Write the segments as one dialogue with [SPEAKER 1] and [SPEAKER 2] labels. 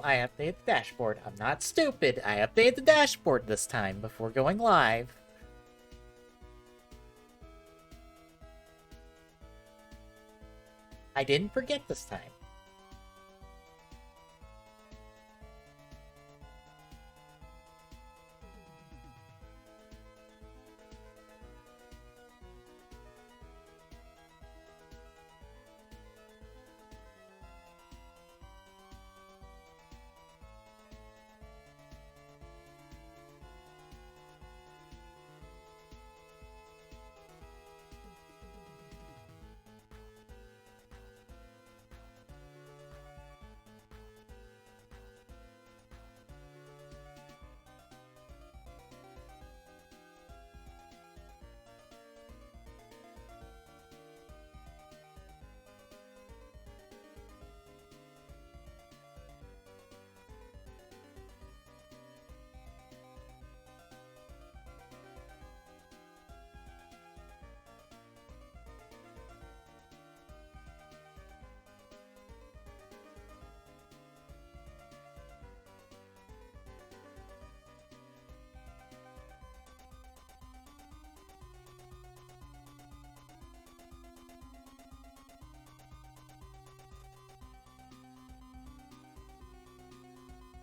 [SPEAKER 1] I updated the dashboard. I'm not stupid. I updated the dashboard this time before going live. I didn't forget this time.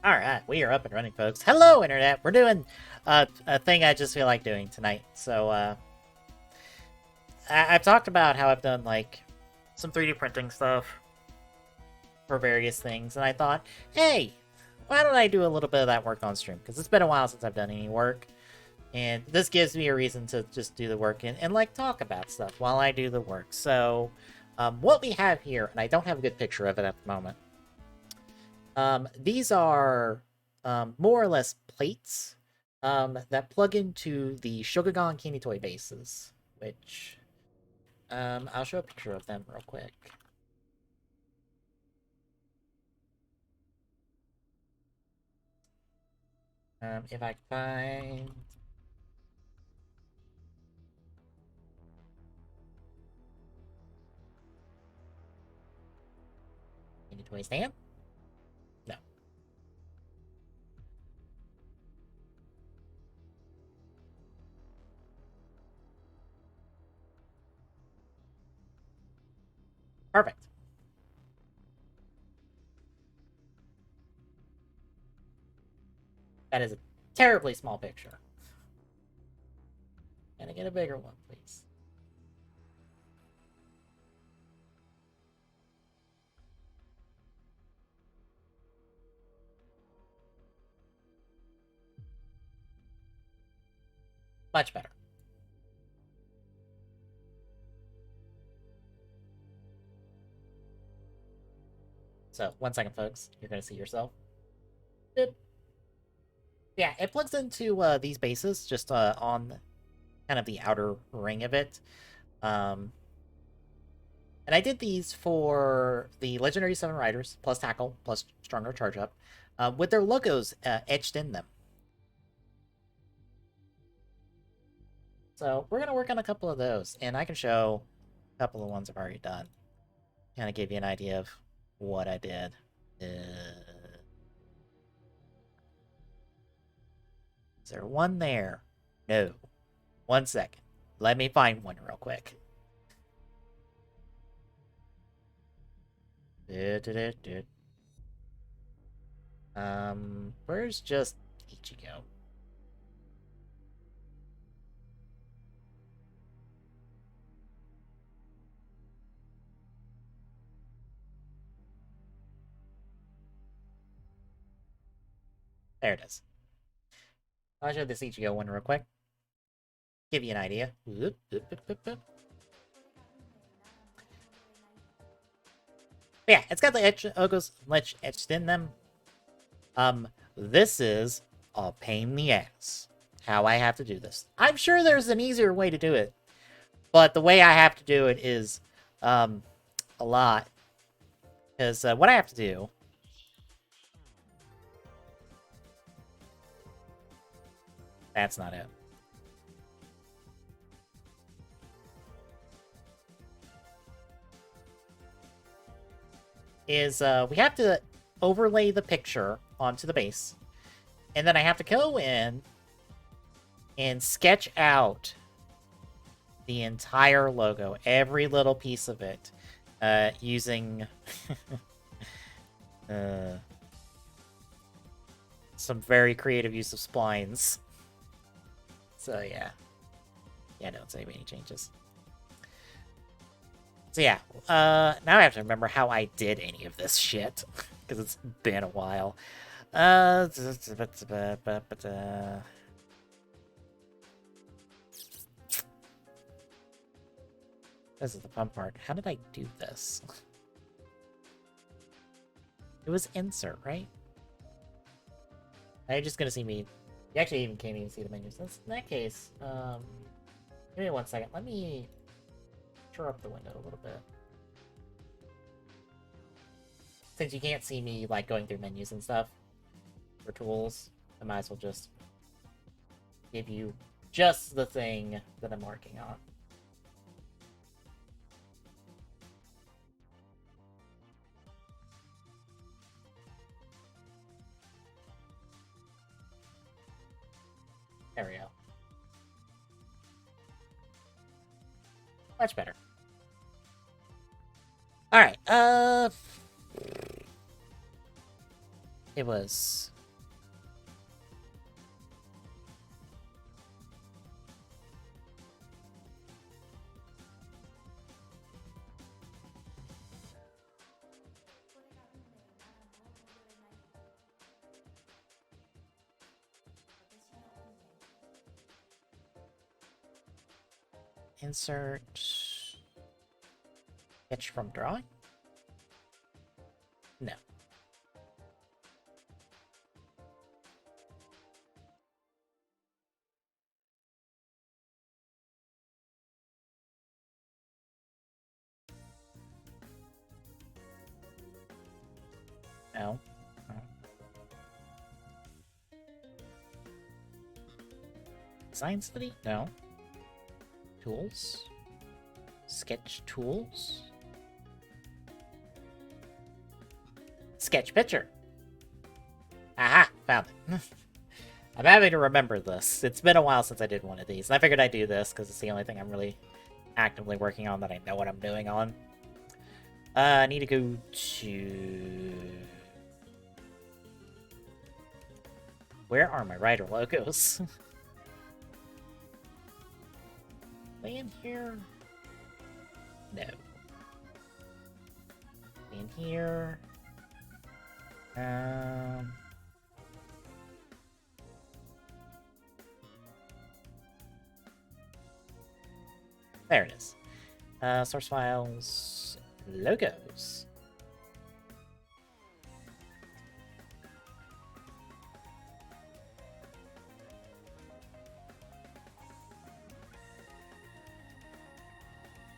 [SPEAKER 1] Alright, we are up and running, folks. Hello, Internet! We're doing a thing I just feel like doing tonight. So, I've talked about how I've done, like, some 3D printing stuff for various things, and I thought, hey, why don't I do a little bit of that work on stream? Because it's been a while since I've done any work, and this gives me a reason to just do the work and like, talk about stuff while I do the work. So, what we have here, and I don't have a good picture of it at the moment, these are more or less plates that plug into the Shogagon Candy Toy bases, which I'll show a picture of them real quick. If I can find... Candy Toy stand? No. Perfect. That is a terribly small picture. Can I get a bigger one, please? Much better. So, 1 second, folks. You're going to see yourself. Boop. Yeah, it plugs into these bases just on kind of the outer ring of it. And I did these for the Legendary 7 Riders, plus Tackle, plus Stronger Charge Up, with their logos etched in them. So we're going to work on a couple of those, and I can show a couple of ones I've already done. Kind of give you an idea of what I did. Is there one there? No. 1 second. Let me find one real quick. Where's just Ichigo? There it is. I'll show this Ichigo one real quick. Give you an idea. Yeah, it's got the logos etched in them. This is a pain in the ass. How I have to do this. I'm sure there's an easier way to do it, but the way I have to do it is, a lot. Because what I have to do... That's not it. Is, we have to overlay the picture onto the base. And then I have to go in and sketch out the entire logo, every little piece of it, using some very creative use of splines. So yeah. Yeah, don't save any changes. So yeah, now I have to remember how I did any of this shit, because it's been a while. This is the fun part. How did I do this? It was insert, right? Now you're just gonna see me. You actually even can't even see the menus. In that case, give me 1 second. Let me shore up the window a little bit. Since you can't see me like going through menus and stuff for tools, I might as well just give you just the thing that I'm working on. There we go. Much better. Alright, it was... Insert... sketch from drawing? No. No. No. Design study? No. Tools? Sketch tools? Sketch picture. Aha! Found it. I'm having to remember this. It's been a while since I did one of these. And I figured I'd do this because it's the only thing I'm really actively working on that I know what I'm doing on. I need to go to... Where are my writer logos? They in here? No. In here? There it is. Source files, logos.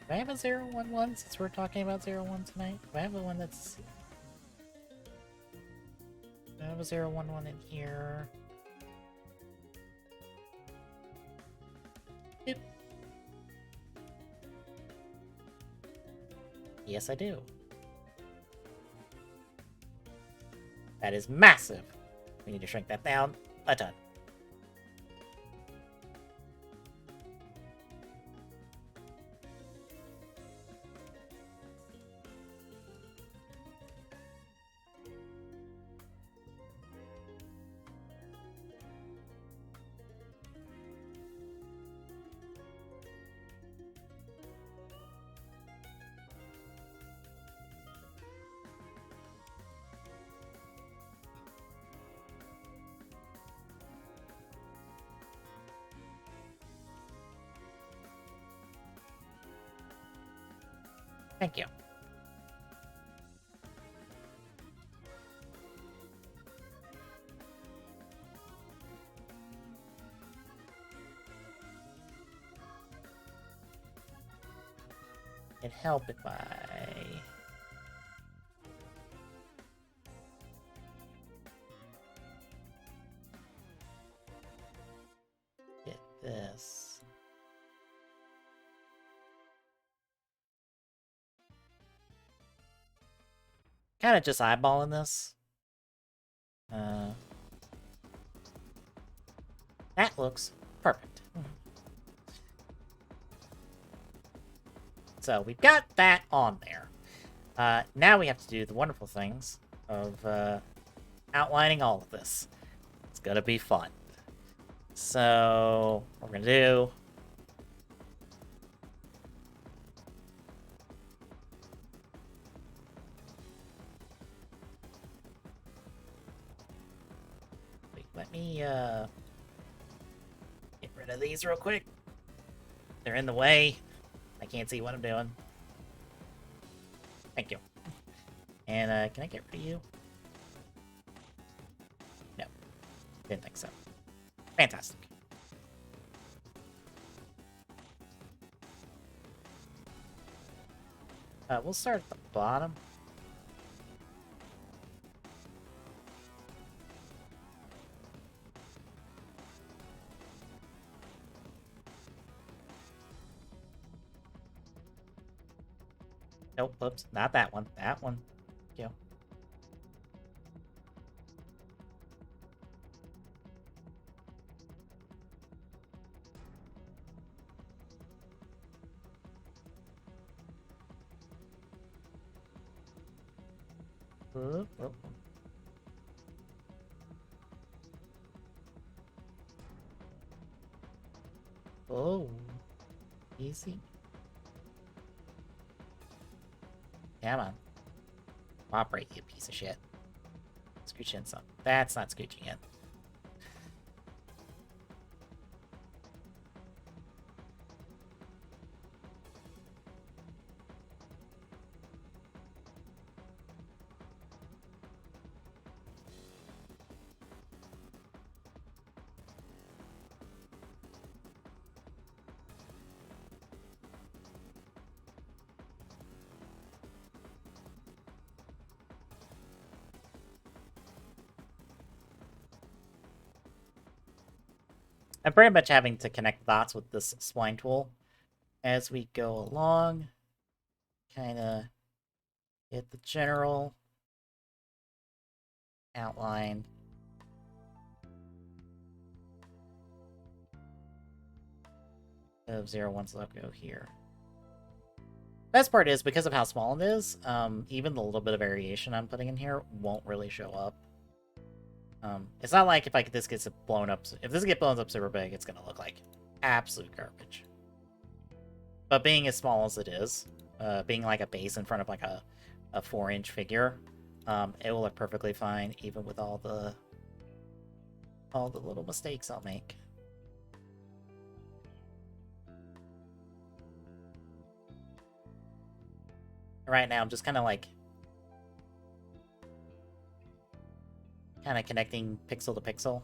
[SPEAKER 1] Do I have a 011 since we're talking about 01 tonight? Do I have the one that's... Do I have a 011 in here? Boop. Yes, I do. That is massive. We need to shrink that down a ton. Thank you. It'd help if I... get this. Kind of just eyeballing this. That looks perfect. So we've got that on there. Now we have to do the wonderful things of outlining all of this. It's gonna be fun. So, what we're gonna do... Wait, let me, get rid of these real quick. They're in the way. I can't see what I'm doing. Thank you. And, can I get rid of you? No. Didn't think so. Fantastic. We'll start at the bottom. Nope, whoops, not that one. That one. Thank you. Whoop, whoop. Oh. Easy. Come on. Cooperate, you piece of shit. Scooch in some. That's not scooching in. I'm pretty much having to connect dots with this spline tool as we go along. Kind of get the general outline. Of 01's logo here. Best part is, because of how small it is, even the little bit of variation I'm putting in here won't really show up. It's not like if this gets blown up... If this gets blown up super big, it's going to look like absolute garbage. But being as small as it is, being like a base in front of like a 4-inch figure, it will look perfectly fine, even with all the little mistakes I'll make. Right now, I'm just kind of like... connecting pixel to pixel.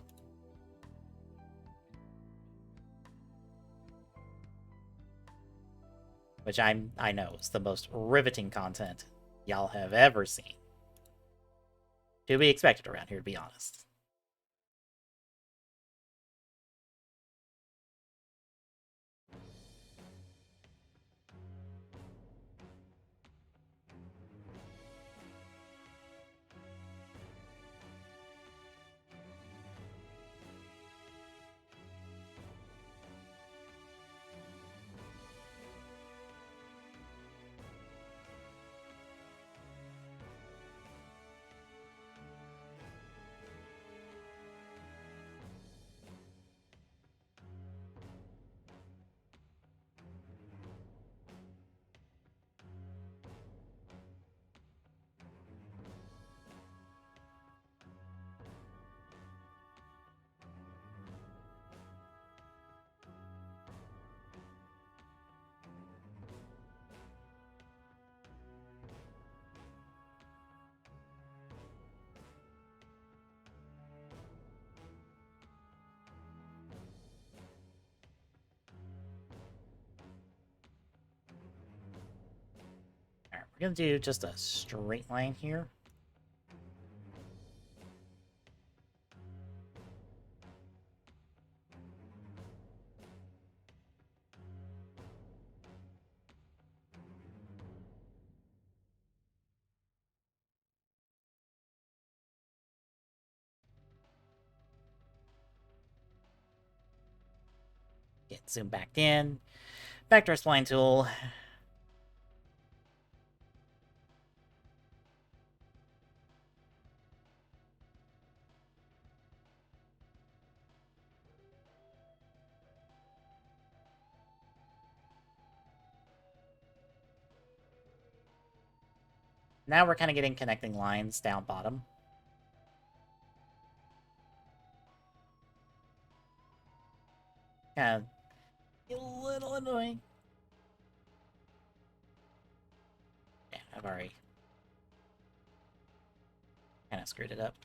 [SPEAKER 1] Which I know is the most riveting content y'all have ever seen. To be expected around here, to be honest. Alright, we're gonna do just a straight line here. Get zoomed back in. Back to our spline tool. Now we're kind of getting connecting lines down bottom. Kind of a little annoying. Yeah, I've already kind of screwed it up.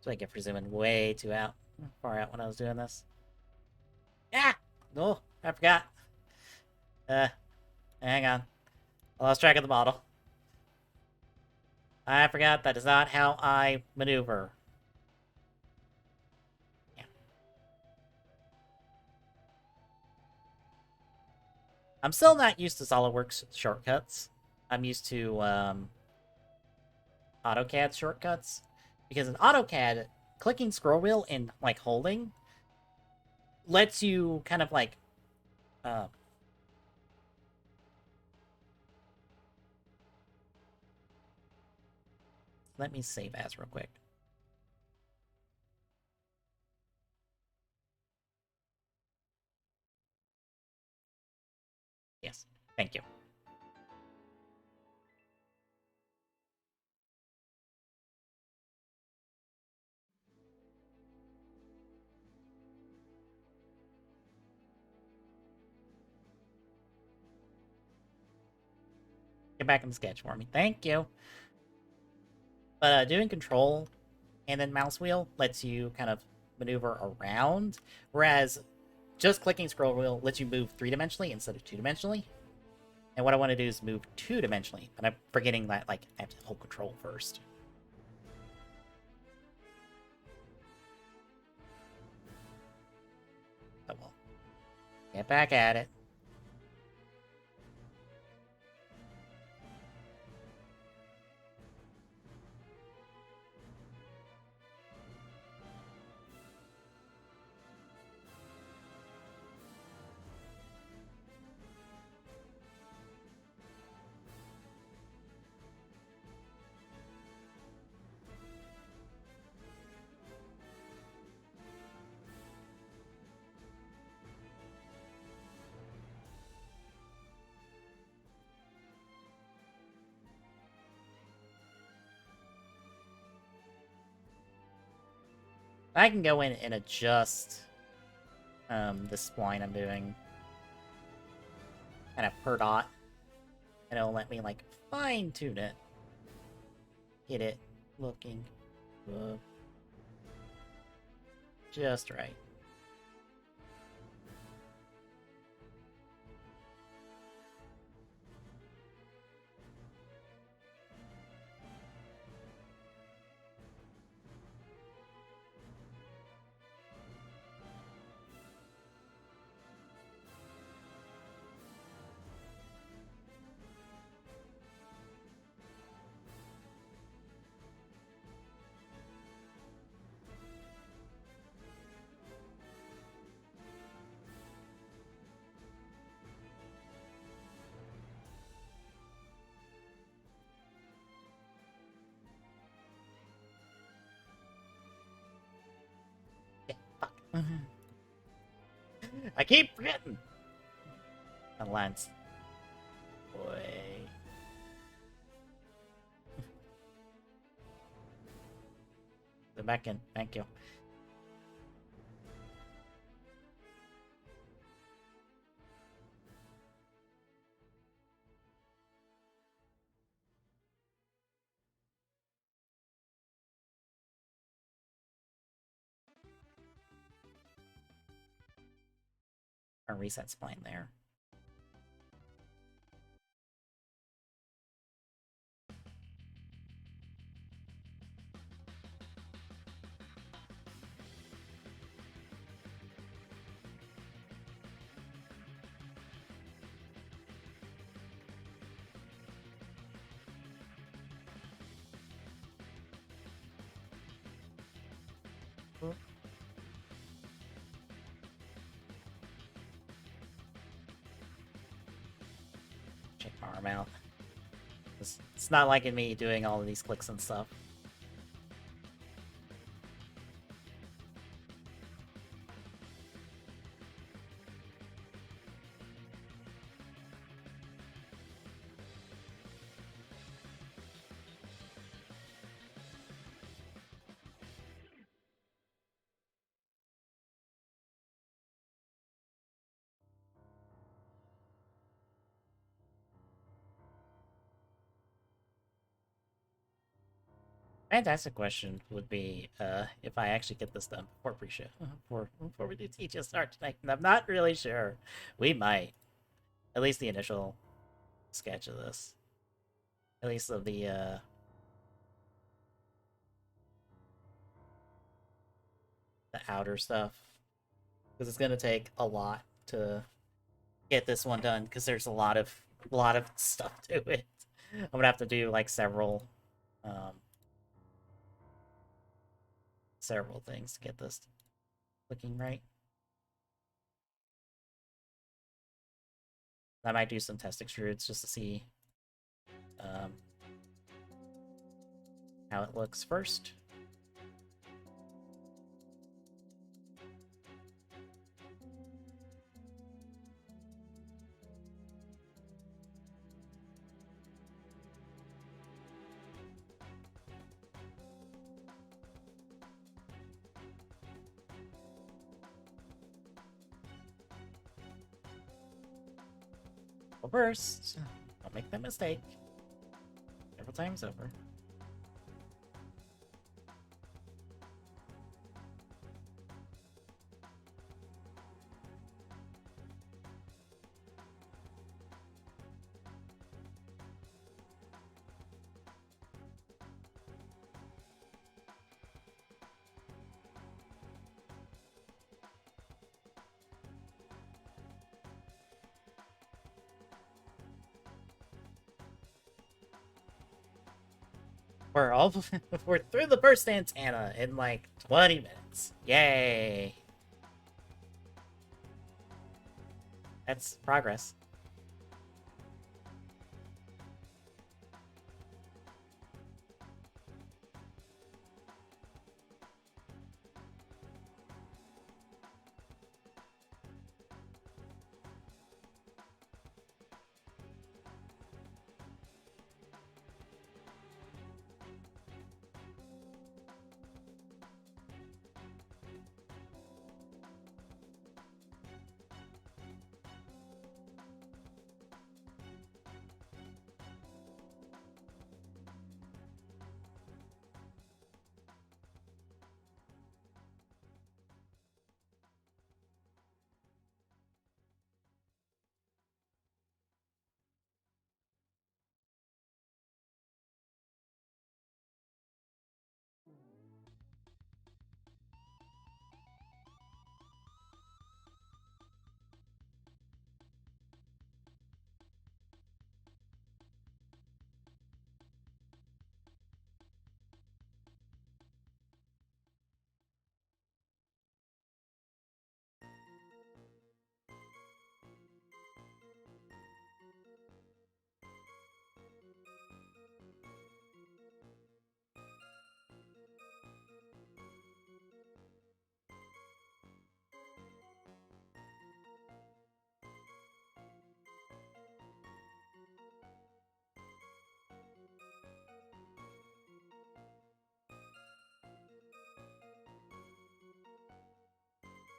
[SPEAKER 1] So I get for zooming way too far out when I was doing this. Ah! Oh, I forgot. Hang on. I lost track of the model. I forgot that is not how I maneuver. Yeah. I'm still not used to SolidWorks shortcuts. I'm used to AutoCAD shortcuts. Because in AutoCAD, clicking scroll wheel and like holding lets you kind of like let me save as real quick. Yes, thank you. Get back in the sketch for me. Thank you. But doing control and then mouse wheel lets you kind of maneuver around, whereas just clicking scroll wheel lets you move 3-dimensionally instead of 2-dimensionally. And what I want to do is move 2-dimensionally, but I'm forgetting that like I have to hold control first. So we'll get back at it. I can go in and adjust the spline I'm doing kind of per dot, and it'll let me like fine tune it, get it looking just right. I keep forgetting. The lens. Boy. Go back in. Thank you. Our reset spline there. arm out. It's not liking me doing all of these clicks and stuff. Fantastic question would be if I actually get this done before pre-show, before we do TGSR tonight. And I'm not really sure. We might. At least the initial sketch of this. At least of the outer stuff. Because it's gonna take a lot to get this one done, because there's a lot of stuff to it. I'm gonna have to do like several things to get this looking right. I might do some test extrudes just to see how it looks first. First, don't make that mistake. Several times over. We're through the first antenna in like 20 minutes. Yay! That's progress.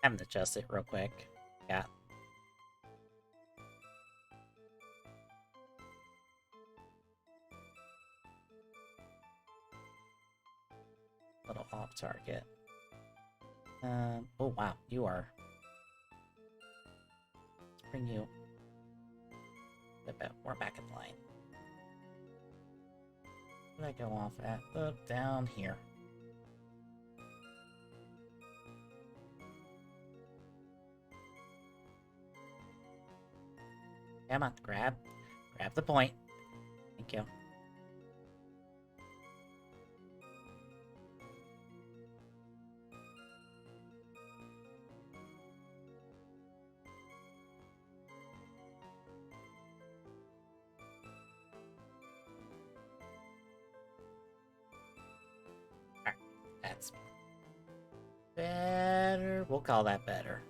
[SPEAKER 1] I'm gonna adjust it real quick. Yeah. Little off target. Oh wow, you are. Let's bring you a bit more back in line. Where did I go off at? Down here. Come on, grab the point. Thank you. Better. We'll call that better.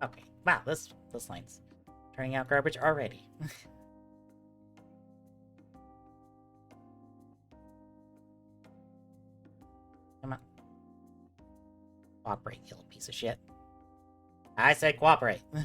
[SPEAKER 1] Okay. Wow, this line's turning out garbage already. Come on. Cooperate, you little piece of shit. I said cooperate. Yeah.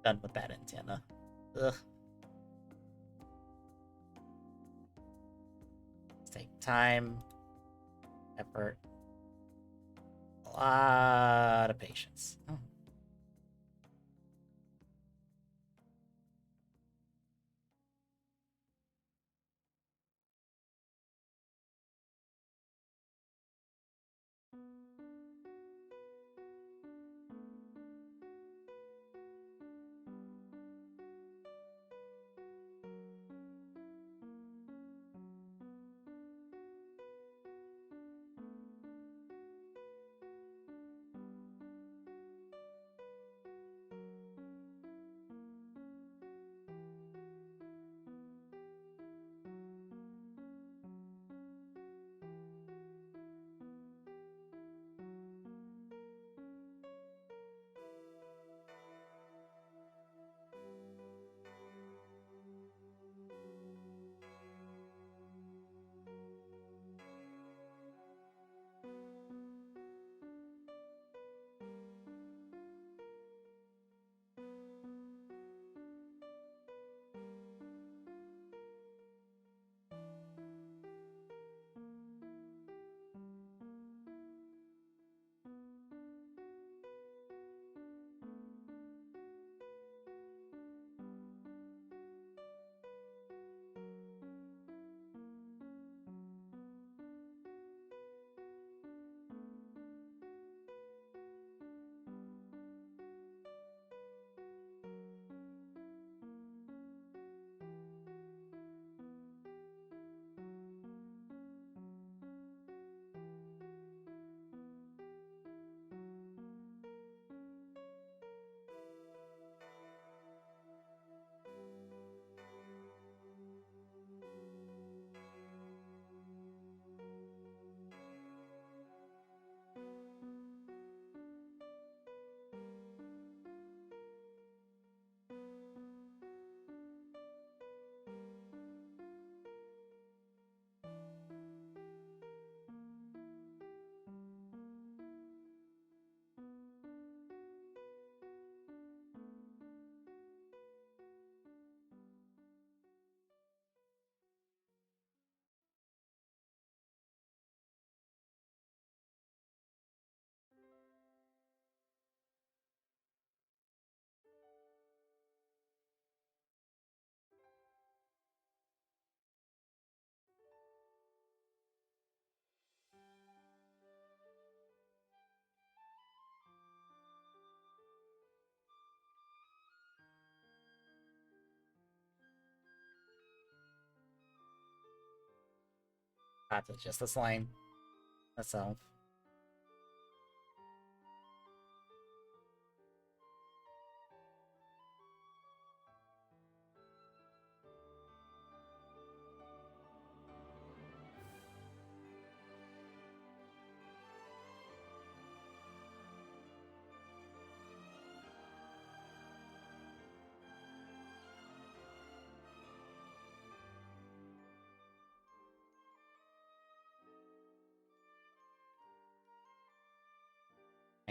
[SPEAKER 1] Done with that antenna. Ugh. Take time, effort, a lot of patience. Oh. That's just this line. That's all.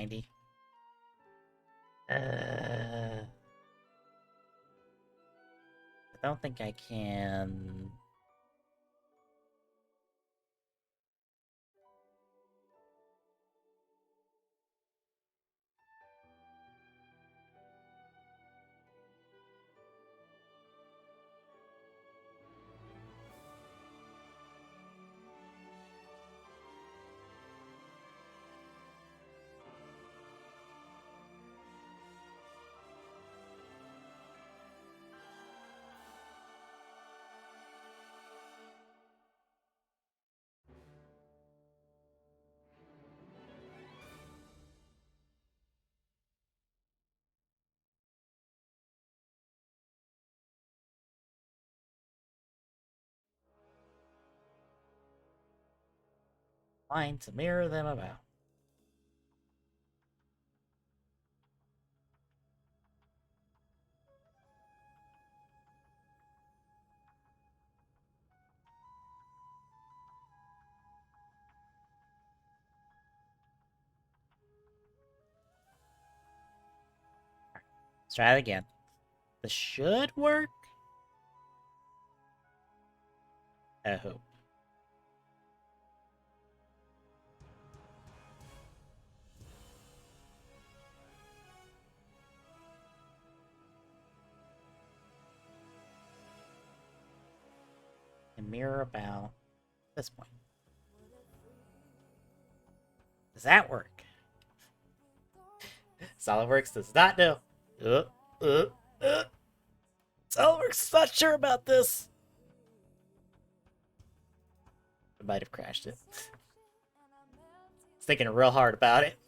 [SPEAKER 1] 90. I don't think I can... Line to mirror them about. Let's try it again. This should work. I hope. And mirror about this point. Does that work? SolidWorks does not know. SolidWorks is not sure about this. I might have crashed it. It's thinking real hard about it.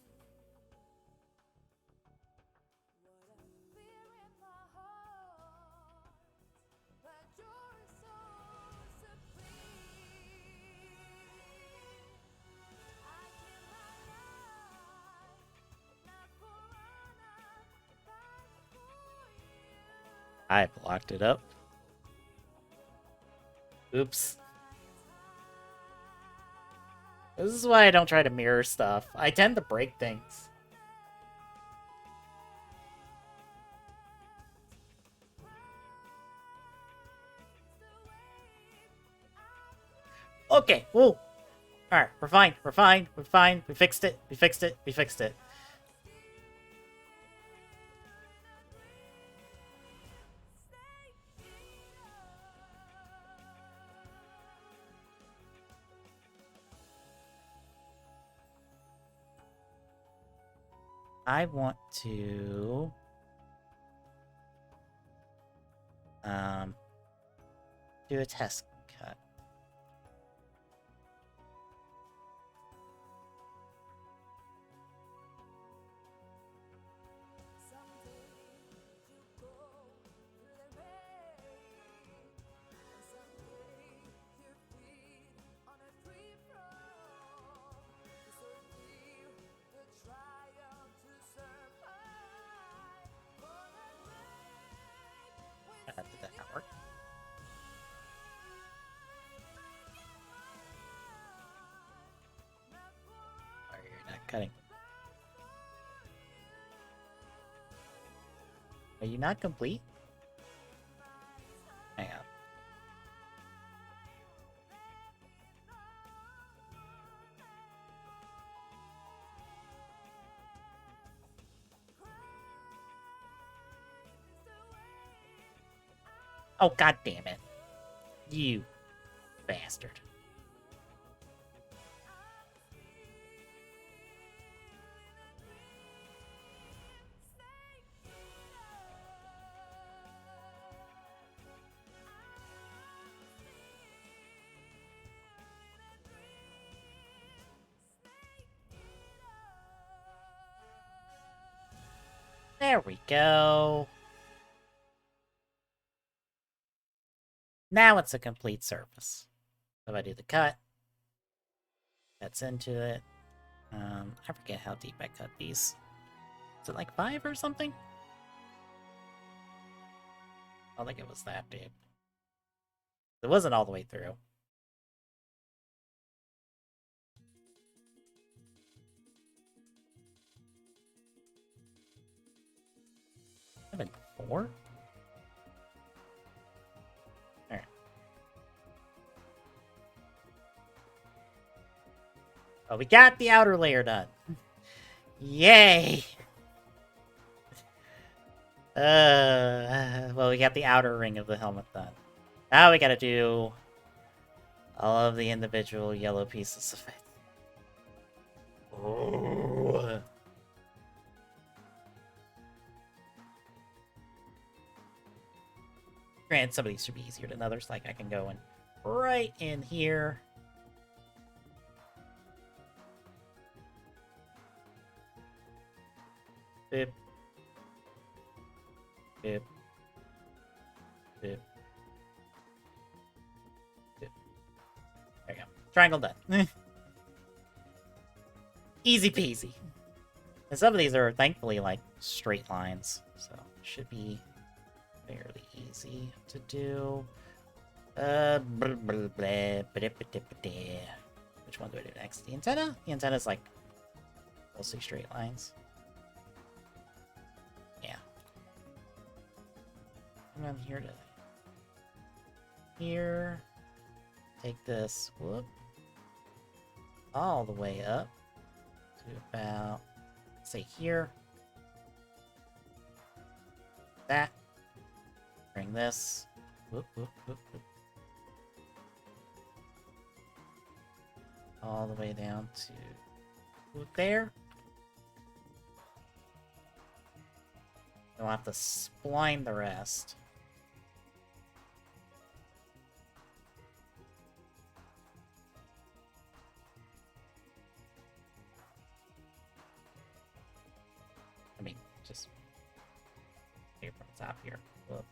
[SPEAKER 1] I blocked it up. Oops. This is why I don't try to mirror stuff. I tend to break things. Okay, whoa. Alright, we're fine, we're fine, we're fine. We fixed it, we fixed it, we fixed it. I want to... do a test cut. Did that not work? Or you're not cutting. Are you not complete? Hang on. Oh, god damn it. You bastard. There we go. Now it's a complete surface. So if I do the cut, that's into it. I forget how deep I cut these. Is it like 5 or something? I don't think it was that deep. It wasn't all the way through. 4? Alright. Oh, we got the outer layer done. Yay! Well, we got the outer ring of the helmet done. Now we gotta do all of the individual yellow pieces of it. Oh. Granted, some of these should be easier than others. Like, I can go in right in here. Boop. Boop. Boop. Boop. There you go. Triangle done. Easy peasy. And some of these are, thankfully, like, straight lines. So, it should be fairly easy to do. Which one do I do next? The antenna? The antenna's, like, mostly straight lines. Yeah. Come on here to... Here. Take this, whoop. All the way up. To about... say here. That. Bring this. Whoop, whoop, whoop, whoop. All the way down to there. You'll have to spline the rest. I mean, just here from the top here. Whoop.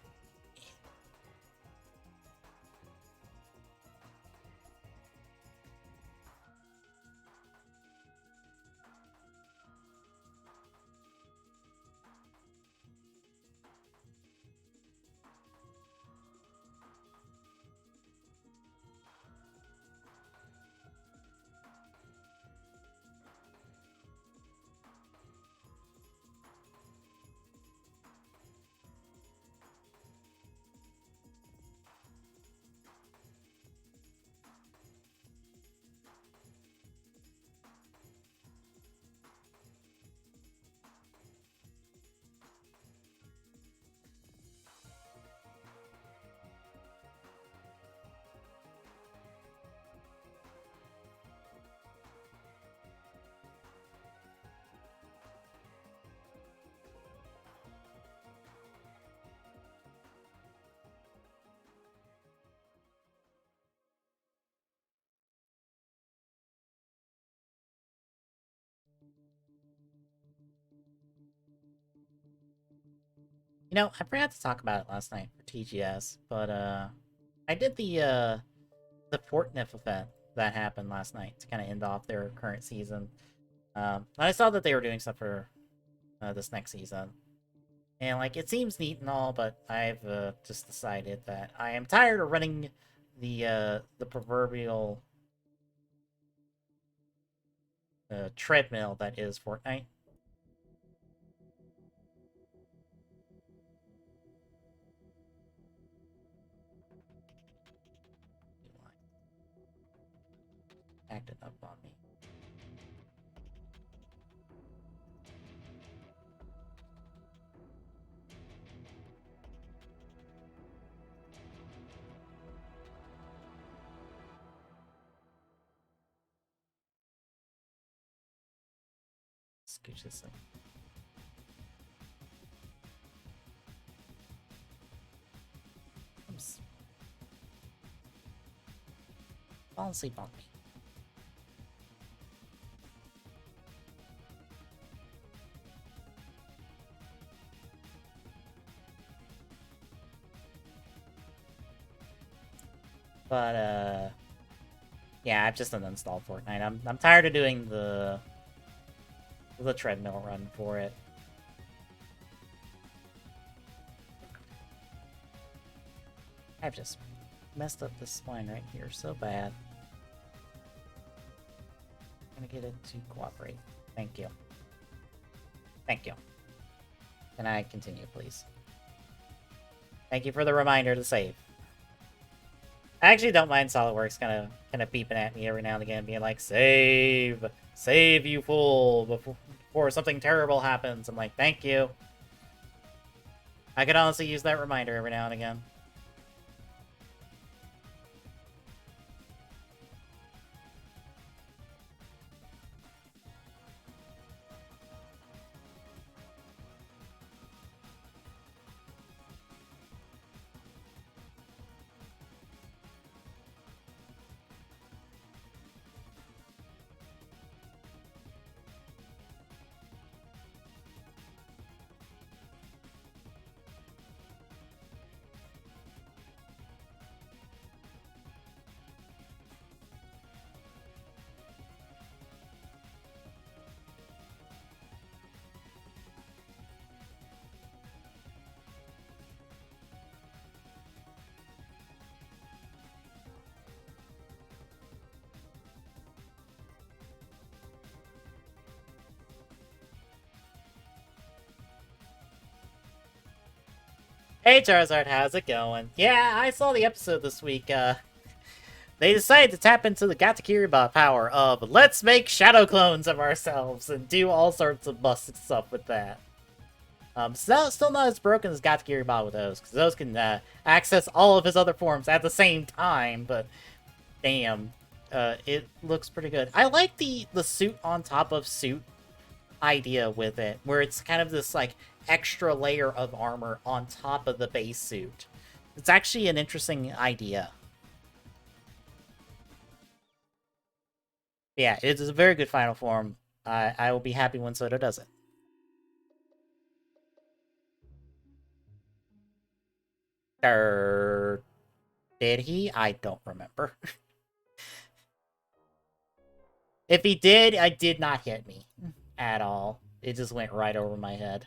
[SPEAKER 1] You know, I forgot to talk about it last night for TGS, but I did the Fortnite event that happened last night to kind of end off their current season. I saw that they were doing stuff for this next season, and like it seems neat and all, but I've just decided that I am tired of running the proverbial treadmill that is Fortnite. Acting up on me. Scooch this thing. Oops. Fall asleep on me. But yeah, I've just uninstalled Fortnite. I'm tired of doing the treadmill run for it. I've just messed up this spline right here so bad. I'm gonna get it to cooperate. Thank you. Thank you. Can I continue, please? Thank you for the reminder to save. I actually don't mind SolidWorks kind of beeping at me every now and again, being like, "Save, save, you fool!" Before something terrible happens. I'm like, "Thank you." I could honestly use that reminder every now and again. Hey Charizard, how's it going? Yeah, I saw the episode this week. They decided to tap into the Gatakiriba power of let's make shadow clones of ourselves and do all sorts of busted stuff with that. Still not as broken as Gatakiriba with those, because those can access all of his other forms at the same time, but damn, it looks pretty good. I like the suit on top of suit idea with it, where it's kind of this like extra layer of armor on top of the base suit. It's actually an interesting idea. Yeah, it is a very good final form. I will be happy when Soto does it. Did he? I don't remember. If he did, it did not hit me at all. It just went right over my head.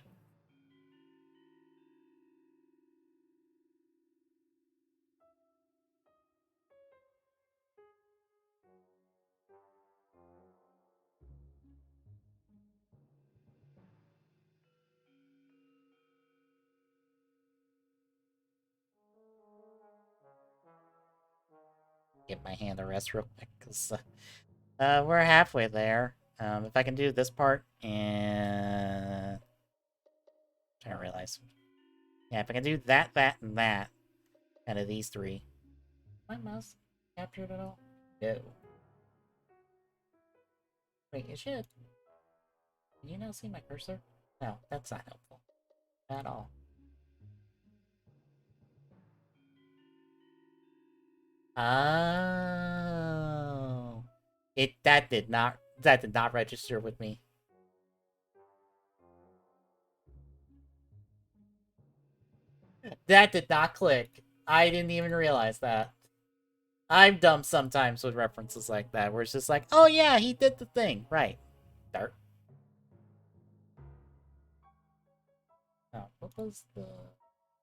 [SPEAKER 1] Give my hand a rest real quick, because we're halfway there. If I can do this part, and... I don't realize. Yeah, if I can do that, that, and that, kind of these three. My mouse captured it all? No. Wait, it should. Can you now see my cursor? No, that's not helpful. At all. Oh. That did not register with me. That did not click. I didn't even realize that. I'm dumb sometimes with references like that, where it's just like, oh yeah, he did the thing. Right. Dart. Oh, what was the...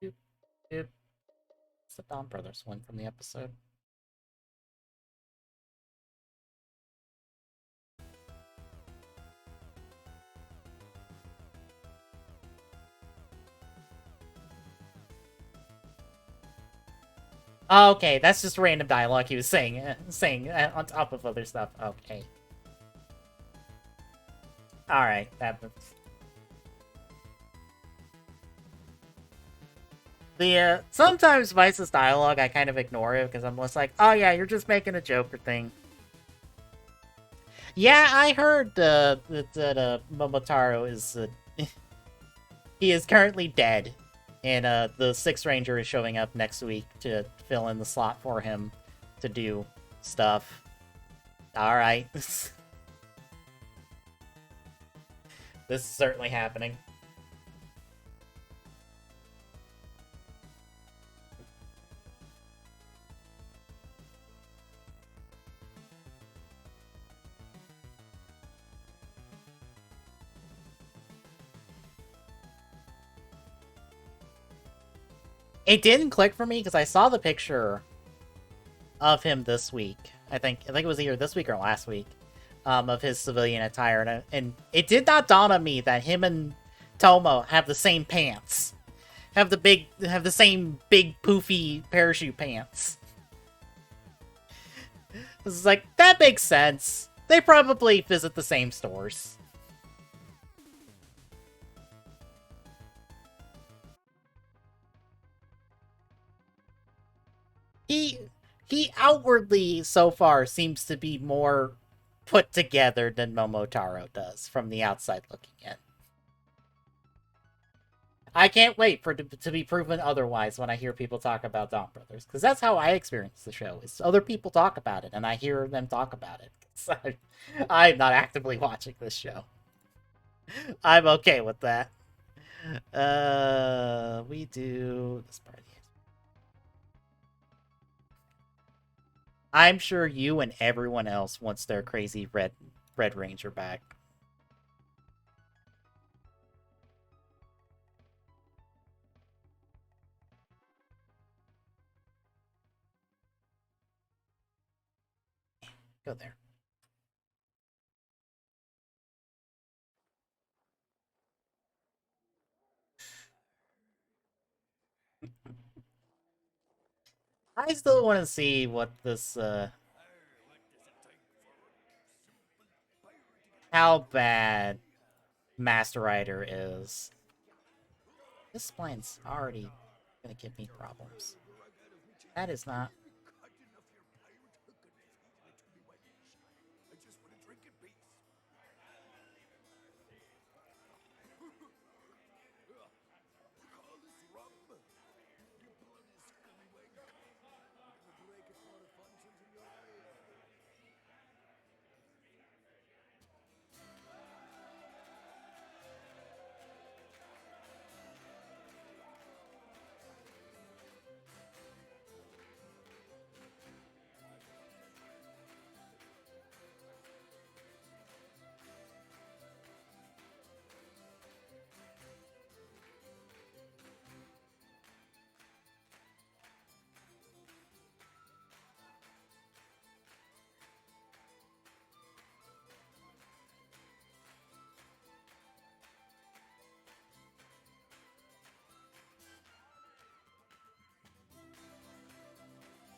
[SPEAKER 1] Doop, doop. It's the Don Brothers one from the episode. Okay, that's just random dialogue he was saying on top of other stuff. Okay. Alright, sometimes Vice's dialogue, I kind of ignore it, because I'm just like, oh yeah, you're just making a Joker thing. Yeah, I heard, that Momotaro is, he is currently dead. And the Sixth Ranger is showing up next week to fill in the slot for him to do stuff. Alright. This is certainly happening. It didn't click for me because I saw the picture of him this week. I think it was either this week or last week, of his civilian attire, and it did not dawn on me that him and Tomo have the same pants. have the same big poofy parachute pants. It's like, that makes sense. They probably visit the same stores. He outwardly so far seems to be more put together than Momotaro does from the outside looking in. I can't wait for it to be proven otherwise when I hear people talk about Dawn Brothers, because that's how I experience the show. Is other people talk about it, and I hear them talk about it. So I'm not actively watching this show. I'm okay with that. We do this part. I'm sure you and everyone else wants their crazy Red Ranger back. Go there. I still want to see what this, how bad Master Rider is. This spline's already gonna give me problems. That is not.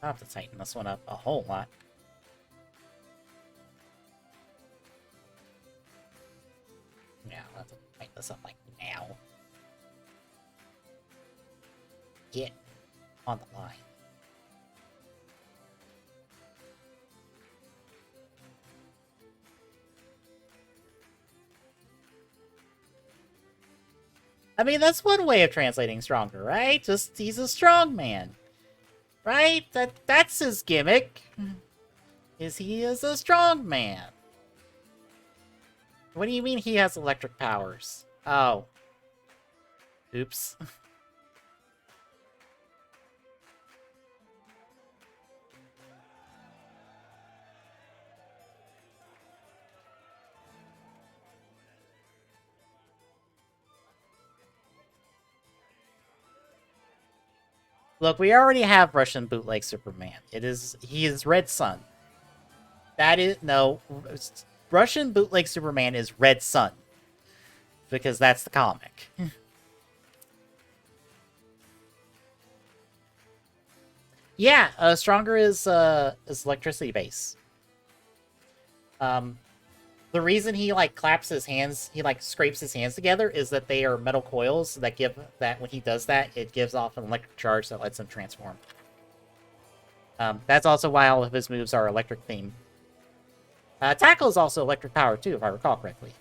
[SPEAKER 1] I'll have to tighten this one up a whole lot. Yeah, I'll have to tighten this up like now. Get on the line. I mean, that's one way of translating stronger, right? Just, he's a strong man. Right? That's his gimmick. Is he is a strong man. What do you mean he has electric powers? Oh. Oops. Look, we already have Russian bootleg Superman. He is Red Sun. That is no Russian bootleg Superman is Red Sun. Because that's the comic. Yeah, Stronger is electricity base. The reason he like claps his hands, he like scrapes his hands together, is that they are metal coils that give that when he does that, it gives off an electric charge that lets him transform. That's also why all of his moves are electric themed. Tackle is also electric power too, if I recall correctly.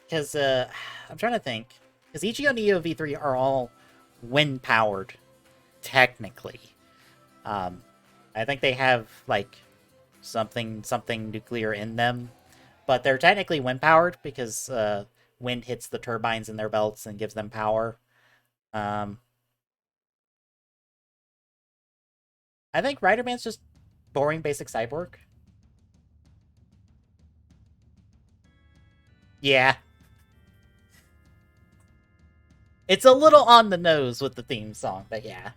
[SPEAKER 1] Because I'm trying to think, because Ichigo, Neo, V3 are all wind powered, technically. I think they have like something nuclear in them, but they're technically wind powered because wind hits the turbines in their belts and gives them power. I think Riderman's just boring basic cyborg. Yeah. It's a little on the nose with the theme song, but yeah.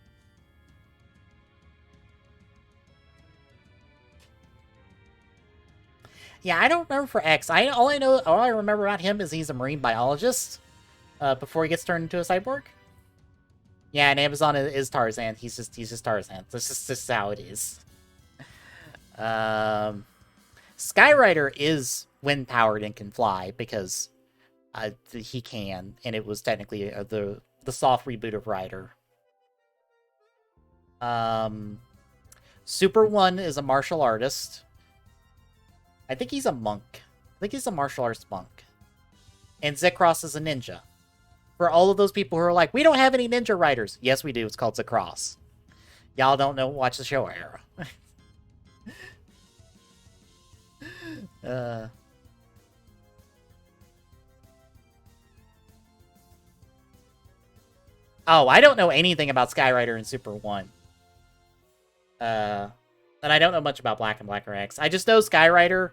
[SPEAKER 1] Yeah, I don't remember for X. All I remember about him is he's a marine biologist. Before he gets turned into a cyborg. Yeah, and Amazon is Tarzan. He's just Tarzan. This is how it is. Skyrider is wind powered and can fly because he can, and it was technically the soft reboot of Rider. Super One is a martial artist. I think he's a monk. I think he's a martial arts monk. And Zekros is a ninja. For all of those people who are like, we don't have any ninja riders. Yes, we do. It's called Zekros. Y'all don't know. Watch the show era. Oh, I don't know anything about Skyrider and Super 1. And I don't know much about Black and Blacker X. I just know Skyrider,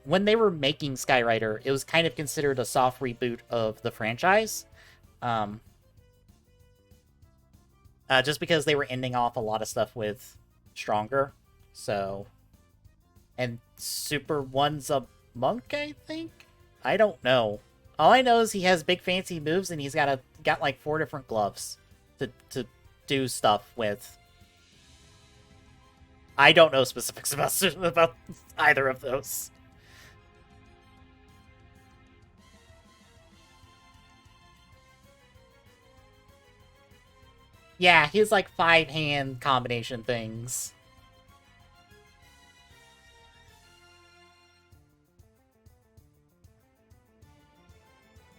[SPEAKER 1] when they were making Skyrider, it was kind of considered a soft reboot of the franchise. Just because they were ending off a lot of stuff with Stronger. So... And Super 1's a monk, I think? I don't know. All I know is he has big fancy moves and he's got like 4 different gloves to do stuff with. I don't know specifics about either of those. Yeah, he's like 5-hand combination things.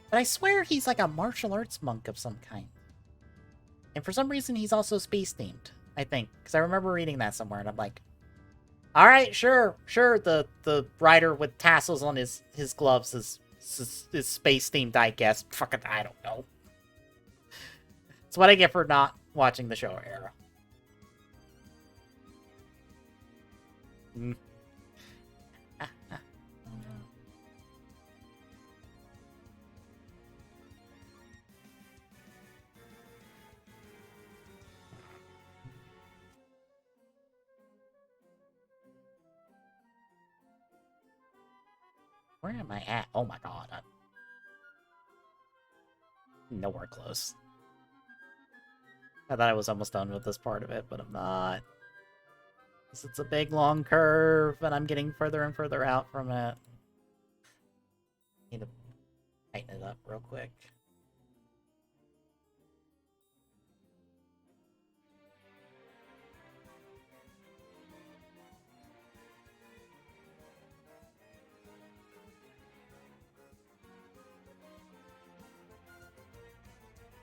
[SPEAKER 1] But I swear he's like a martial arts monk of some kind. And for some reason, he's also space-themed, I think. Because I remember reading that somewhere, and I'm like, alright, sure, the rider with tassels on his gloves is space-themed, I guess. Fucking, I don't know. It's what I get for not watching the show era. Where am I at? Oh my god. I'm nowhere close. I thought I was almost done with this part of it, but I'm not. It's a big, long curve, and I'm getting further and further out from it. Need to tighten it up real quick.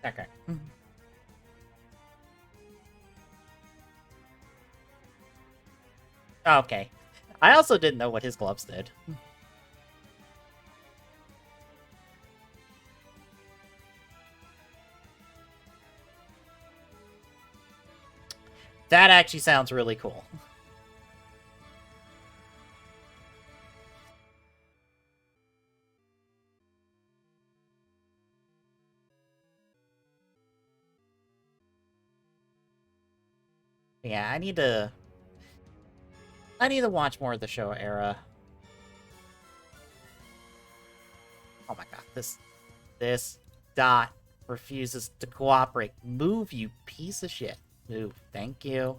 [SPEAKER 1] Okay. Okay. I also didn't know what his gloves did. That actually sounds really cool. Yeah, I need to watch more of the show era. Oh my god, this dot refuses to cooperate. Move, you piece of shit. Move. Thank you.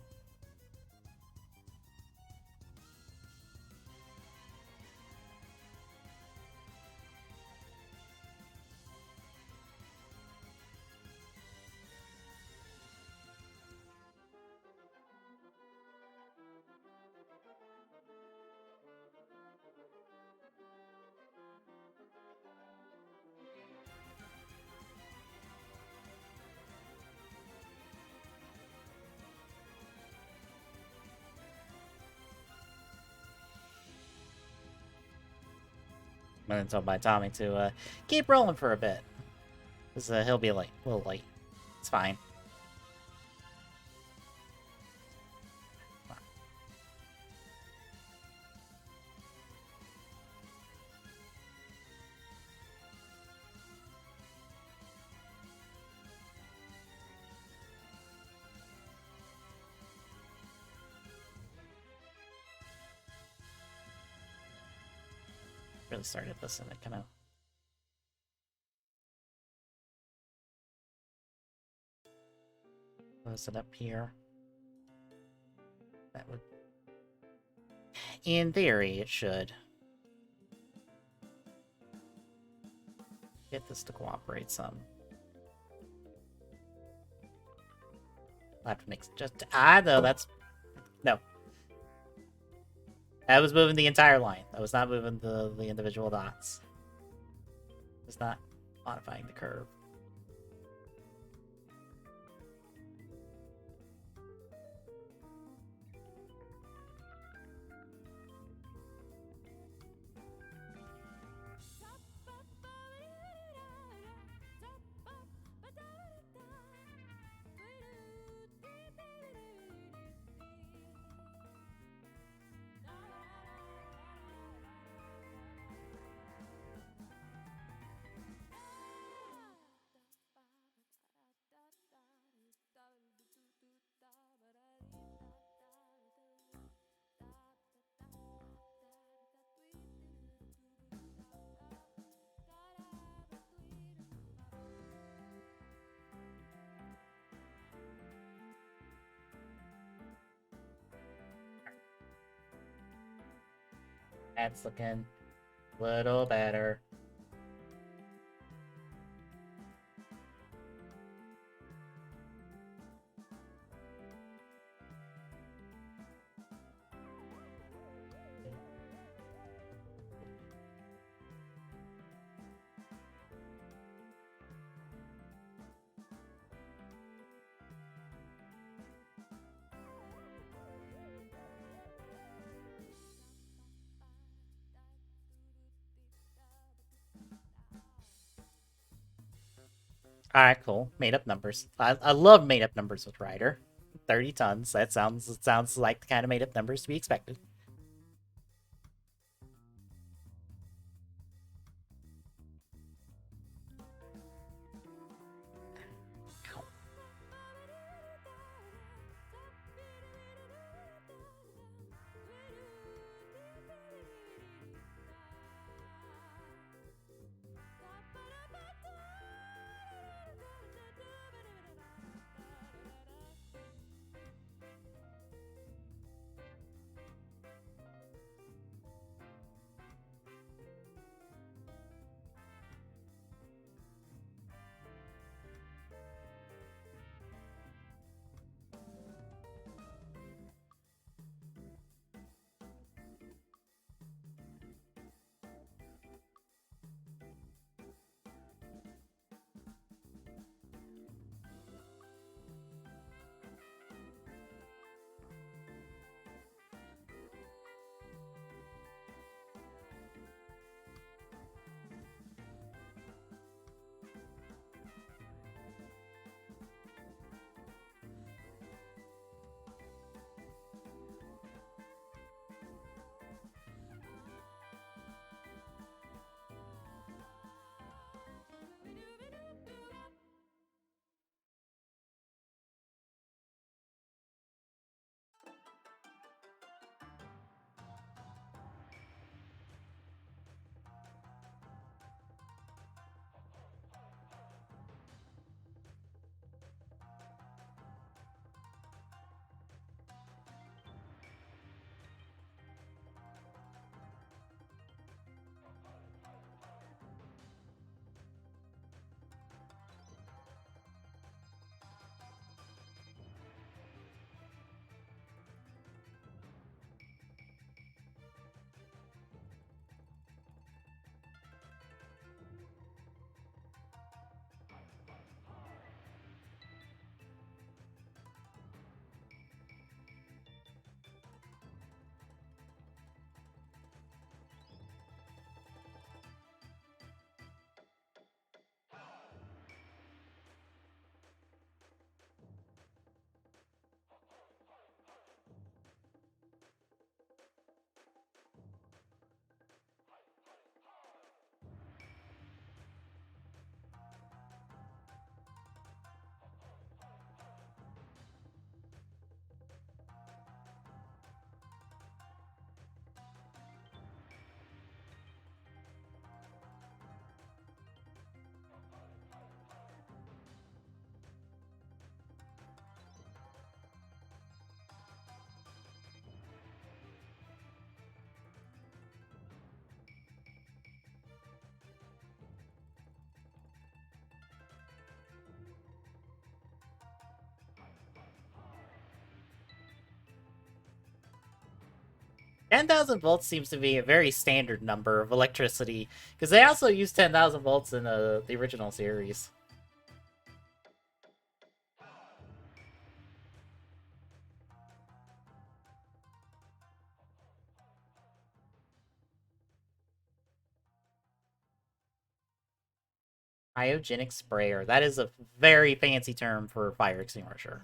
[SPEAKER 1] I'm gonna tell my Tommy to keep rolling for a bit. Because he'll be late. A little late. It's fine. should have started this and it kind of. Close it up here. That would. In theory, it should. Get this to cooperate some. I'll have to mix just. No, that's. No. That was moving the entire line. That was not moving the individual dots. It was not modifying the curve. That's looking a little better. Alright, cool. Made up numbers. I love made up numbers with Ryder. 30 tons. That sounds like the kind of made up numbers to be expected. 10,000 volts seems to be a very standard number of electricity, because they also use 10,000 volts in the original series. Cryogenic sprayer. That is a very fancy term for a fire extinguisher.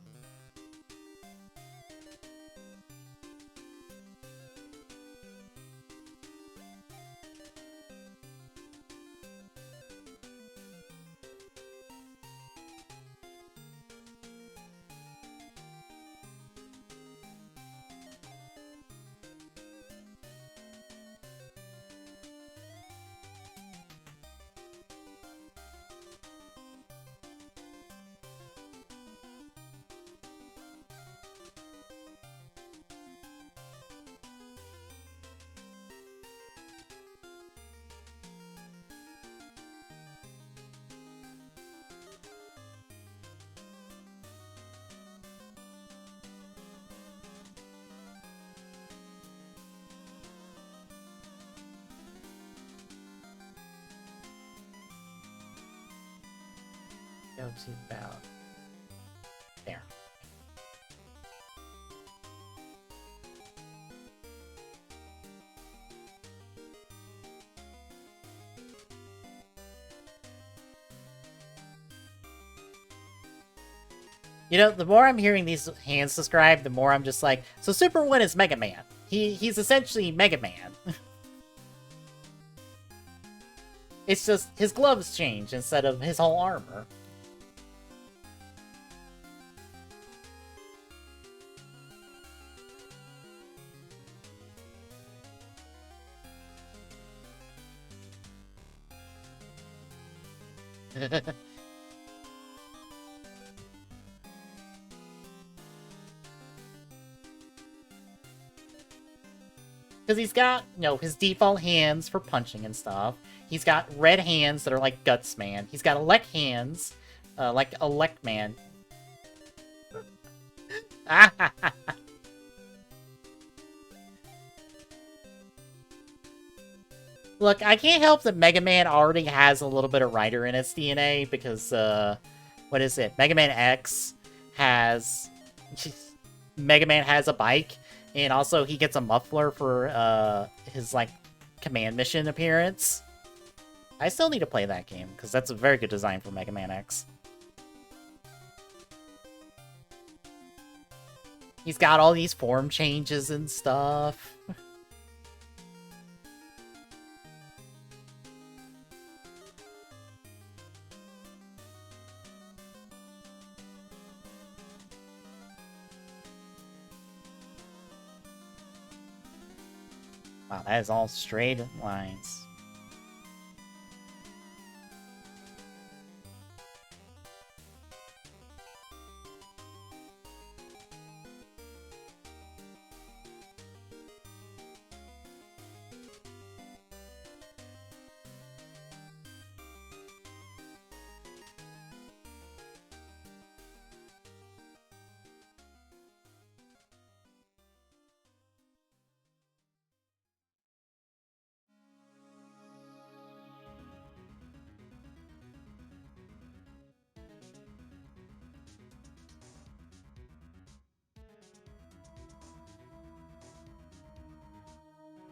[SPEAKER 1] Go to about there. You know, the more I'm hearing these hands described, the more I'm just like, so Super One is Mega Man. He's essentially Mega Man. It's just his gloves change instead of his whole armor. Because he's got, you know, his default hands for punching and stuff. He's got red hands that are like Guts Man. He's got elect hands, like Elect Man. Look, I can't help that Mega Man already has a little bit of Rider in its DNA because, what is it? Mega Man X has... Mega Man has a bike, and also he gets a muffler for, his, like, command mission appearance. I still need to play that game, because that's a very good design for Mega Man X. He's got all these form changes and stuff. Wow, that is all straight lines.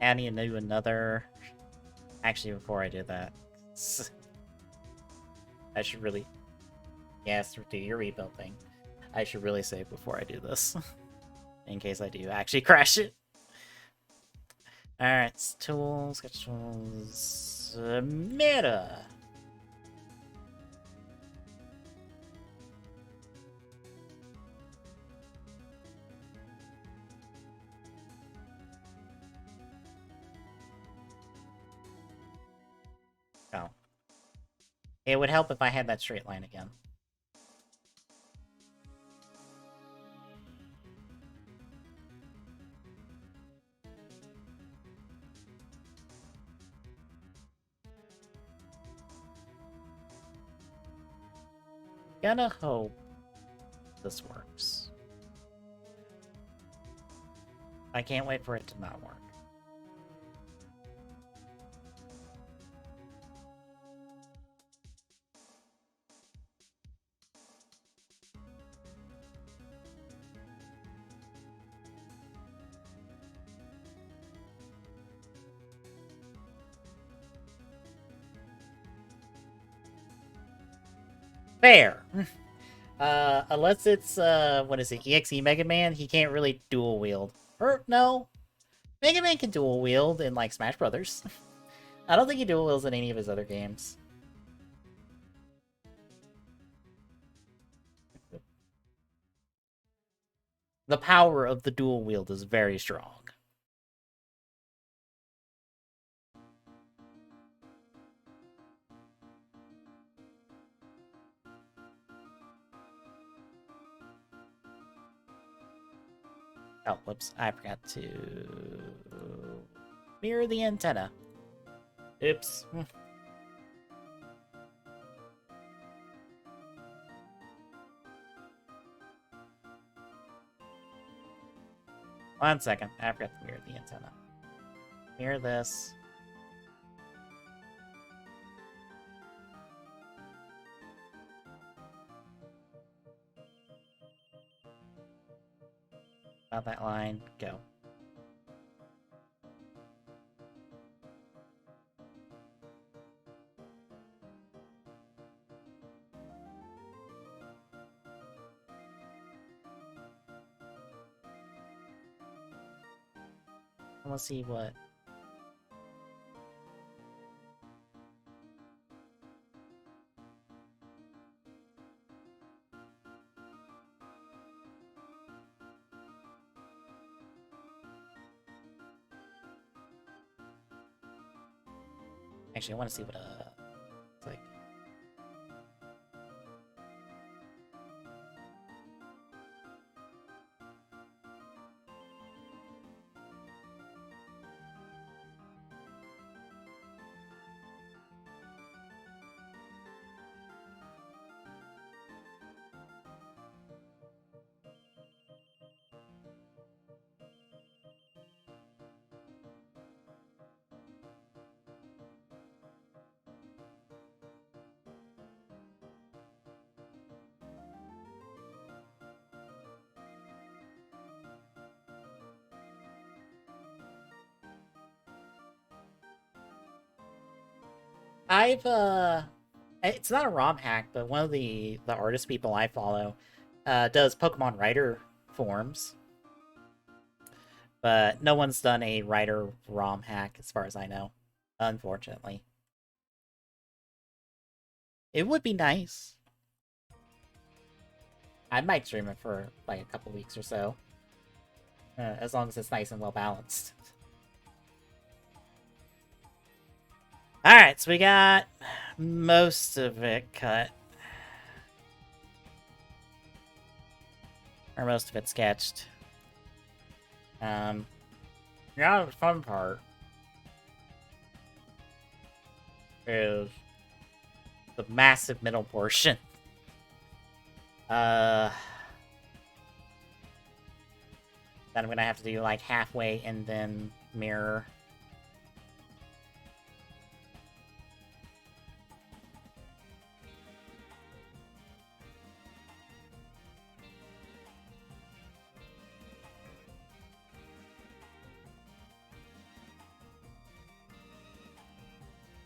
[SPEAKER 1] Adding to another... Actually, before I do that... I should really... Yes, do your rebuild thing. I should really save before I do this. In case I do actually crash it. Alright, tools, sketch tools... meta! Oh. It would help if I had that straight line again. Gonna hope this works. I can't wait for it to not work. Fair. Unless it's, what is it, EXE Mega Man, he can't really dual wield. Or, no. Mega Man can dual wield in, like, Smash Brothers. I don't think he dual wields in any of his other games. The power of the dual wield is very strong. Oh, whoops. I forgot to mirror the antenna. Oops. 1 second. I forgot to mirror the antenna. Mirror this. About that line. Go. Let's see what. Actually, I want to see what it's like. It's not a ROM hack, but one of the artist people I follow does Pokemon Writer forms. But no one's done a Writer ROM hack as far as I know, unfortunately. It would be nice. I might stream it for like a couple weeks or so. As long as it's nice and well balanced. Alright, so we got most of it cut. Or most of it sketched. Yeah, the fun part is the massive middle portion. Then I'm gonna have to do like halfway and then mirror.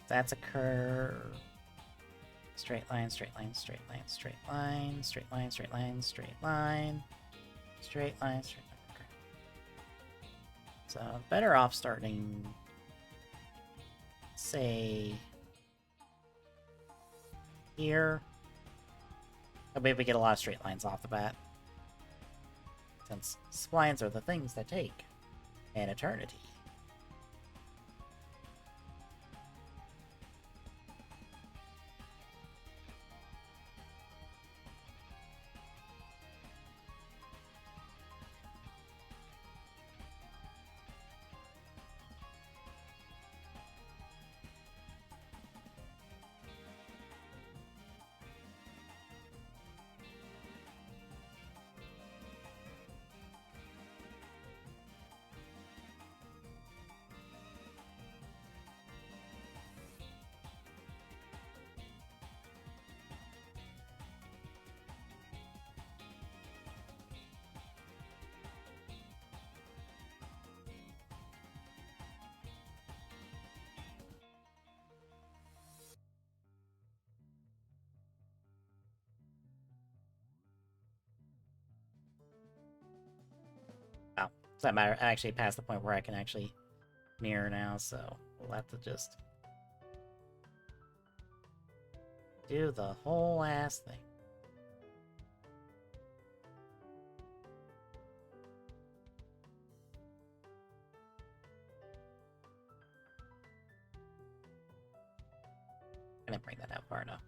[SPEAKER 1] That's a curve. Straight line, straight line, straight line, straight line, straight line, straight line, straight line, straight line, straight line. Okay. So better off starting, say, here. I bet we get a lot of straight lines off the bat, since splines are the things that take an eternity. For that matter, I actually passed the point where I can actually mirror now, so we'll have to just do the whole ass thing. I didn't bring that out far enough.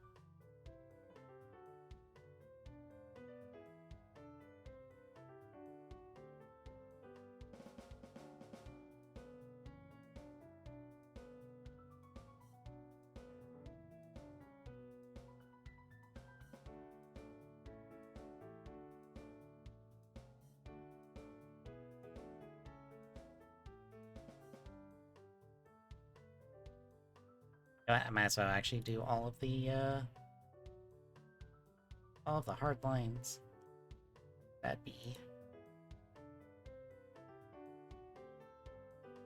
[SPEAKER 1] I might as well actually do all of the hard lines. That'd be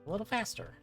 [SPEAKER 1] a little faster.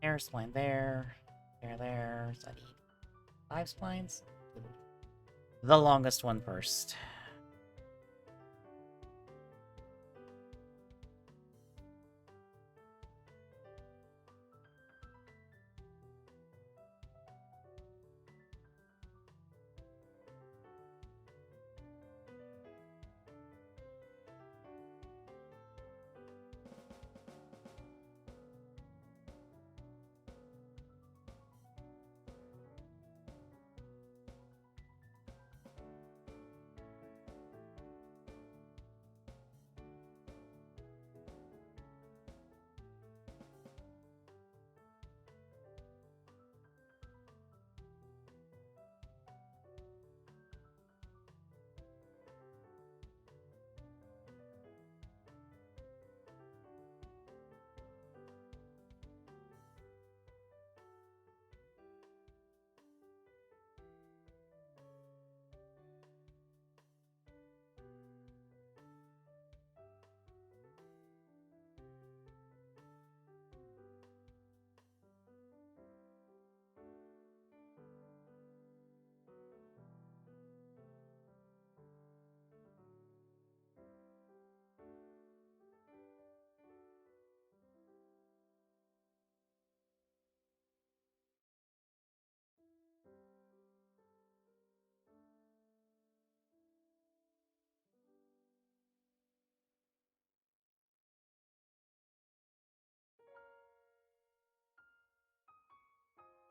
[SPEAKER 1] Air spline there, there. So I need 5 splines. The longest one first.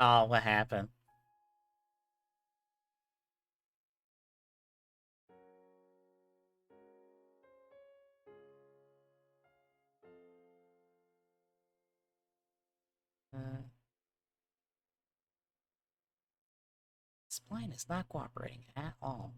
[SPEAKER 1] Oh, what happened? Spline is not cooperating at all.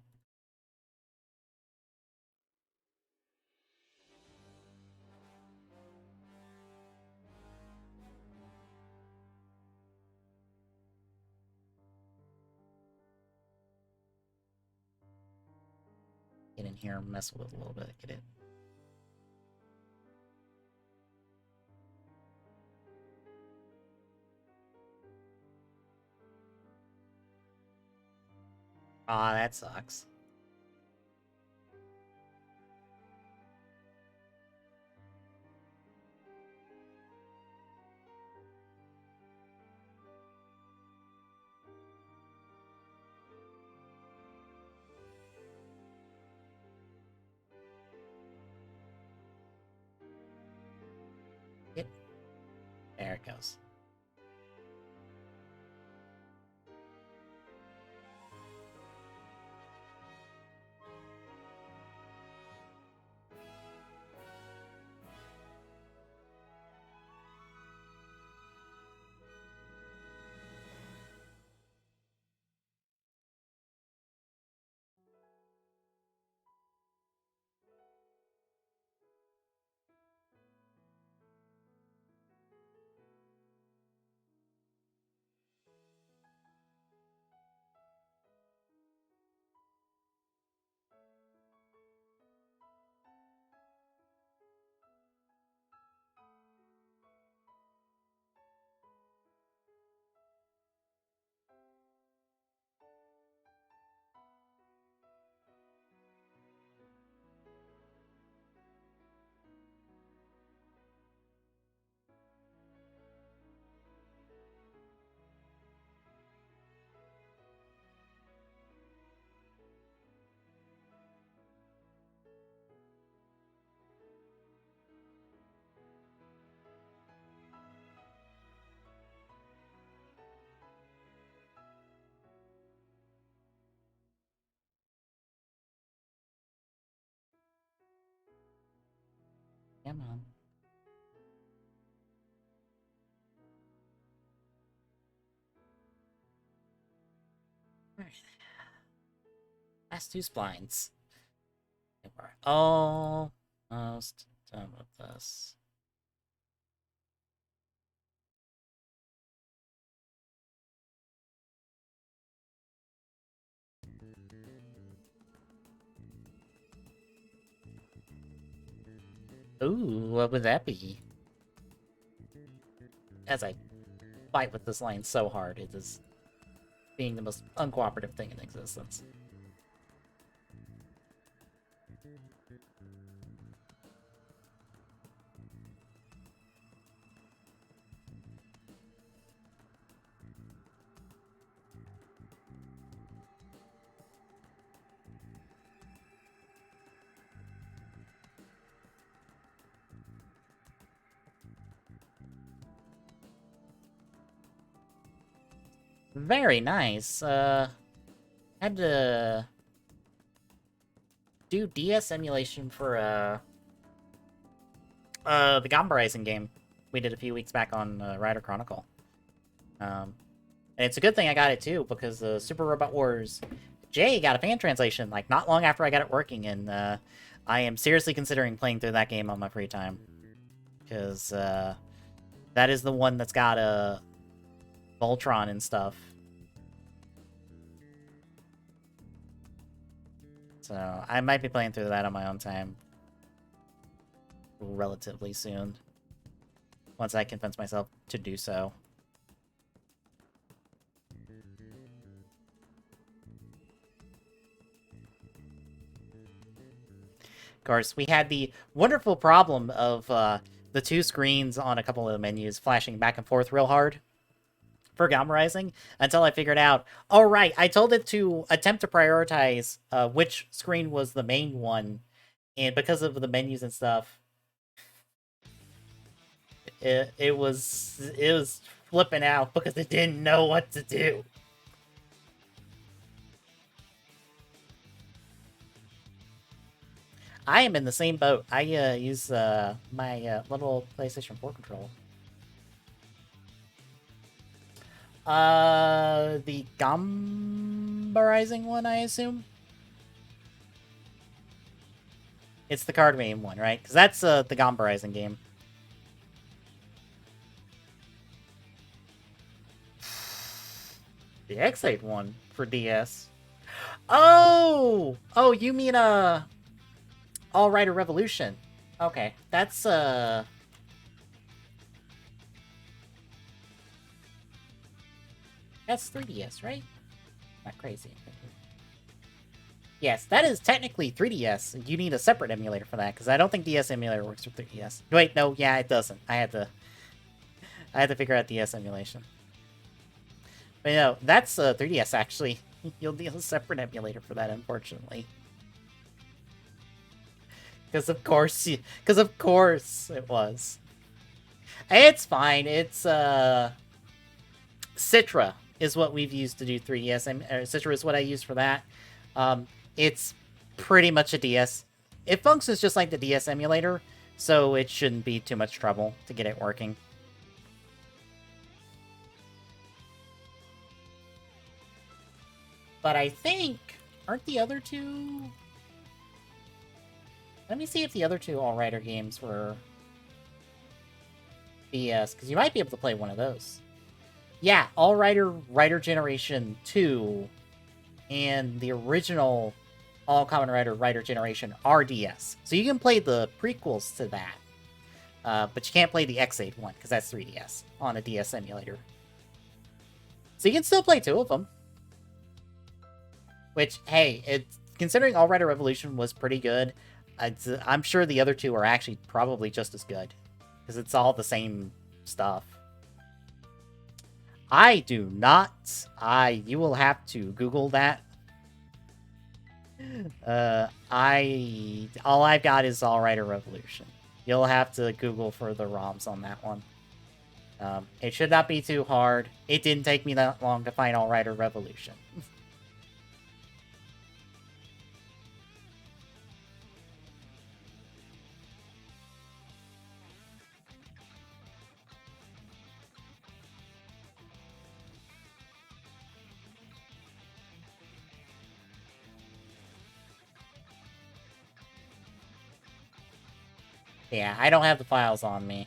[SPEAKER 1] Get in here and mess with it a little bit. Get it. Aw, that sucks. Yep. There it goes. Come on. Alright. Last two splines. We're almost done with this. Ooh, what would that be? As I fight with this line so hard, it is being the most uncooperative thing in existence. Very nice. Had to do DS emulation for the Gamba Rising game we did a few weeks back on Rider Chronicle. And it's a good thing I got it too, because Super Robot Wars J got a fan translation like not long after I got it working, and I am seriously considering playing through that game on my free time, because that is the one that's got a Voltron and stuff. So I might be playing through that on my own time relatively soon, once I convince myself to do so. Of course, we had the wonderful problem of the two screens on a couple of the menus flashing back and forth real hard for Gamma Rising, until I figured out, oh right, I told it to attempt to prioritize which screen was the main one, and because of the menus and stuff, it was flipping out because it didn't know what to do. I am in the same boat. I use my little PlayStation 4 controller. The Gamba Rising one, I assume? It's the card game one, right? Because that's the Gamba Rising game. The X8 one for DS. Oh! Oh, you mean, All Rider Revolution. Okay, that's, that's 3DS, right? Not crazy. Yes, that is technically 3DS. You need a separate emulator for that, because I don't think DS emulator works for 3DS. Wait, no, yeah, it doesn't. I had to figure out DS emulation. But you know, that's 3DS actually. You'll need a separate emulator for that, unfortunately. Because of course it was. It's fine. It's Citra is what we've used to do 3DS. Citra is what I use for that. It's pretty much a DS. It functions just like the DS emulator, so it shouldn't be too much trouble to get it working. But I think, aren't the other two... Let me see if the other two All Rider games were DS, because you might be able to play one of those. Yeah, All Rider Rider Generation 2 and the original All Common Rider Rider Generation are DS. So you can play the prequels to that, but you can't play the X8 one, because that's 3DS on a DS emulator. So you can still play two of them. Which, hey, considering All Rider Revolution was pretty good, I'm sure the other two are actually probably just as good. Because it's all the same stuff. I do not. You will have to Google that. All I've got is All Rider Revolution. You'll have to Google for the ROMs on that one. It should not be too hard. It didn't take me that long to find All Rider Revolution. Yeah, I don't have the files on me.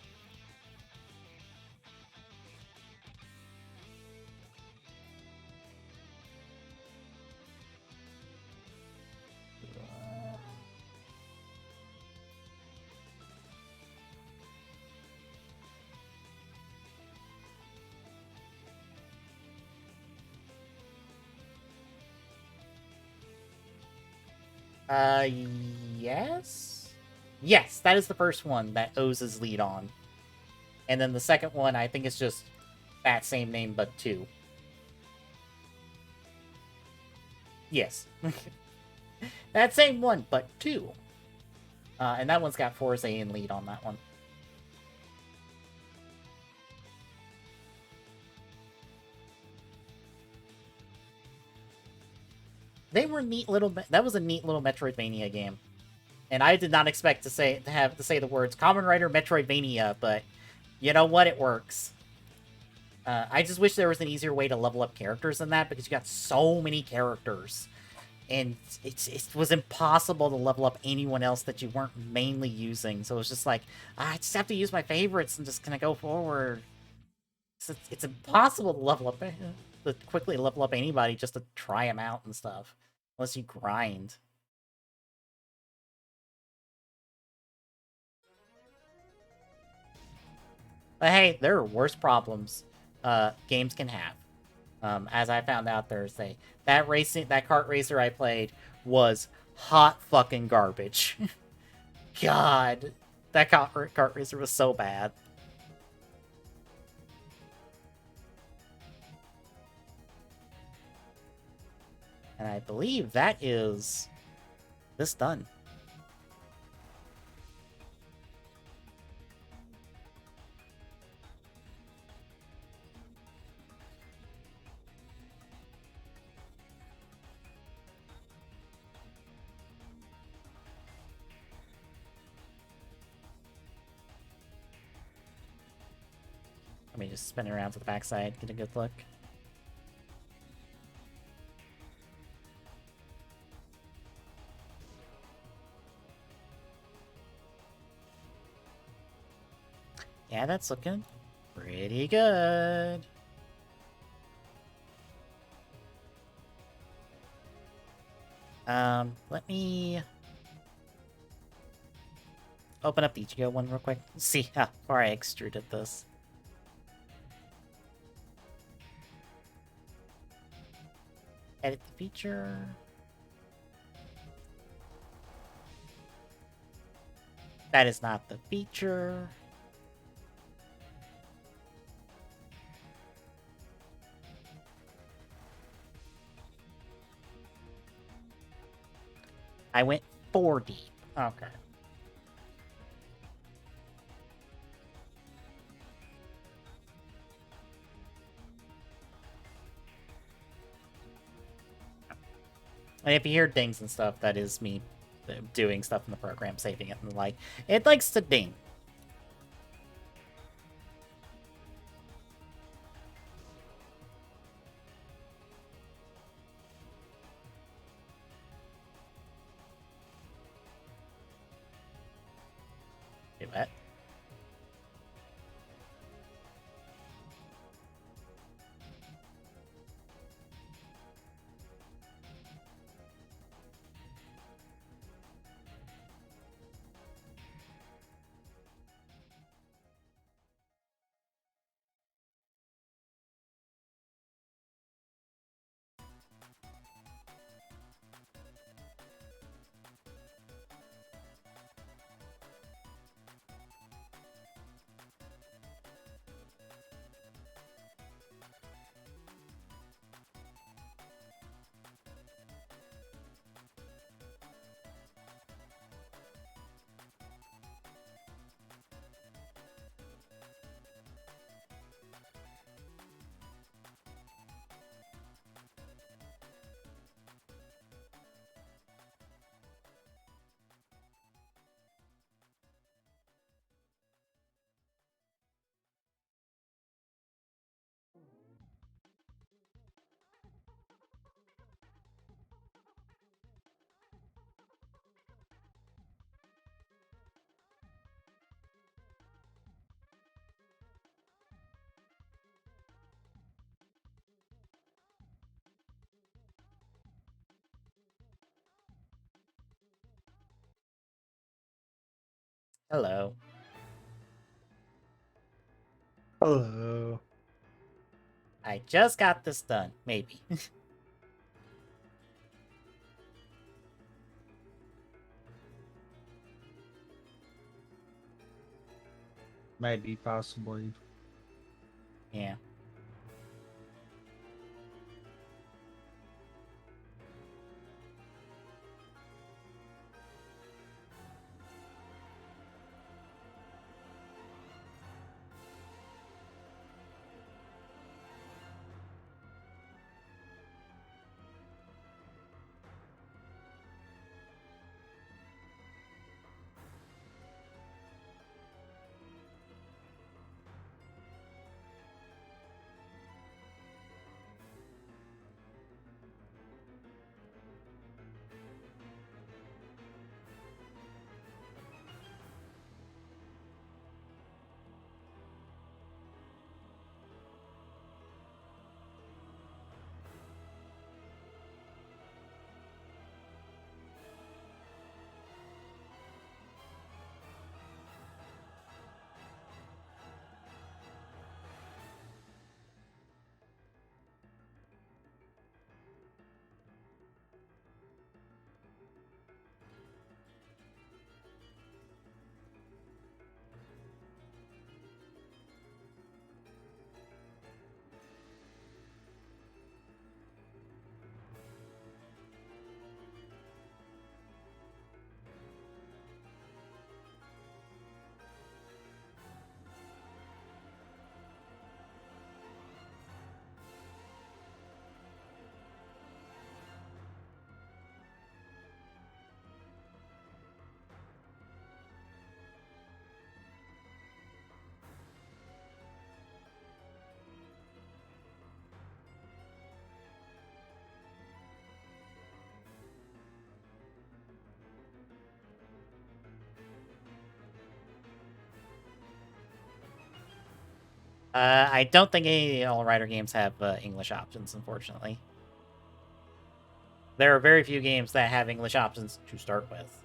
[SPEAKER 1] Yes? Yes, that is the first one that O's is lead on. And then the second one, I think it's just that same name, but 2. Yes. That same one, but 2. And that one's got Forza in lead on that one. They were neat little... That was a neat little Metroidvania game. And I did not expect to say the words Kamen Rider Metroidvania, but you know what? It works. I just wish there was an easier way to level up characters than that, because you got so many characters. And it was impossible to level up anyone else that you weren't mainly using. So it was just like, I just have to use my favorites and just kind of go forward. It's impossible to level up, to quickly level up anybody just to try them out and stuff. Unless you grind. But hey, there are worse problems games can have. As I found out Thursday, that kart racer I played was hot fucking garbage. God, that kart racer was so bad. And I believe that is this done. Let me just spin it around to the backside, get a good look. Yeah, that's looking pretty good. Let me open up the Ichigo one real quick. See how far I extruded this. Edit the feature. That is not the feature. I went 4 deep. Okay. And if you hear dings and stuff, that is me doing stuff in the program, saving it, and the like. It likes to ding. Do that. Hello.
[SPEAKER 2] Hello.
[SPEAKER 1] I just got this done. Maybe.
[SPEAKER 2] Maybe, possibly.
[SPEAKER 1] Yeah. I don't think any of the All-Rider games have English options, unfortunately. There are very few games that have English options to start with.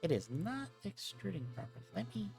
[SPEAKER 1] It is not extruding properly. Let me...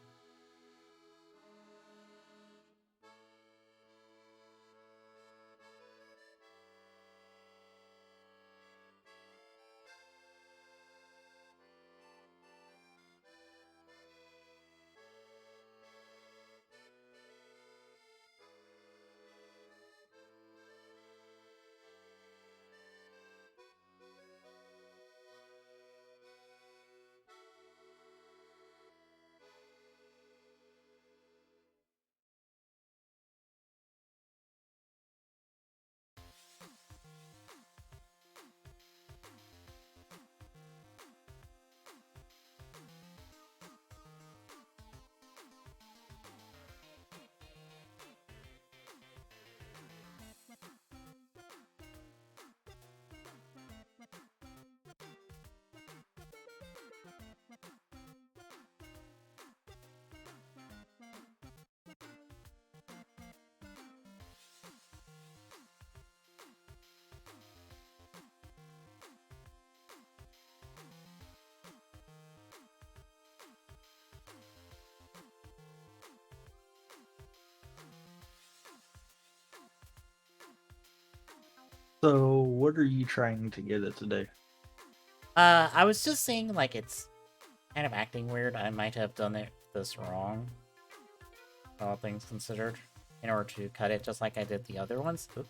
[SPEAKER 2] So, what are you trying to get it to do?
[SPEAKER 1] I was just saying, like, it's kind of acting weird. I might have done this wrong, all things considered, in order to cut it just like I did the other ones. Oop.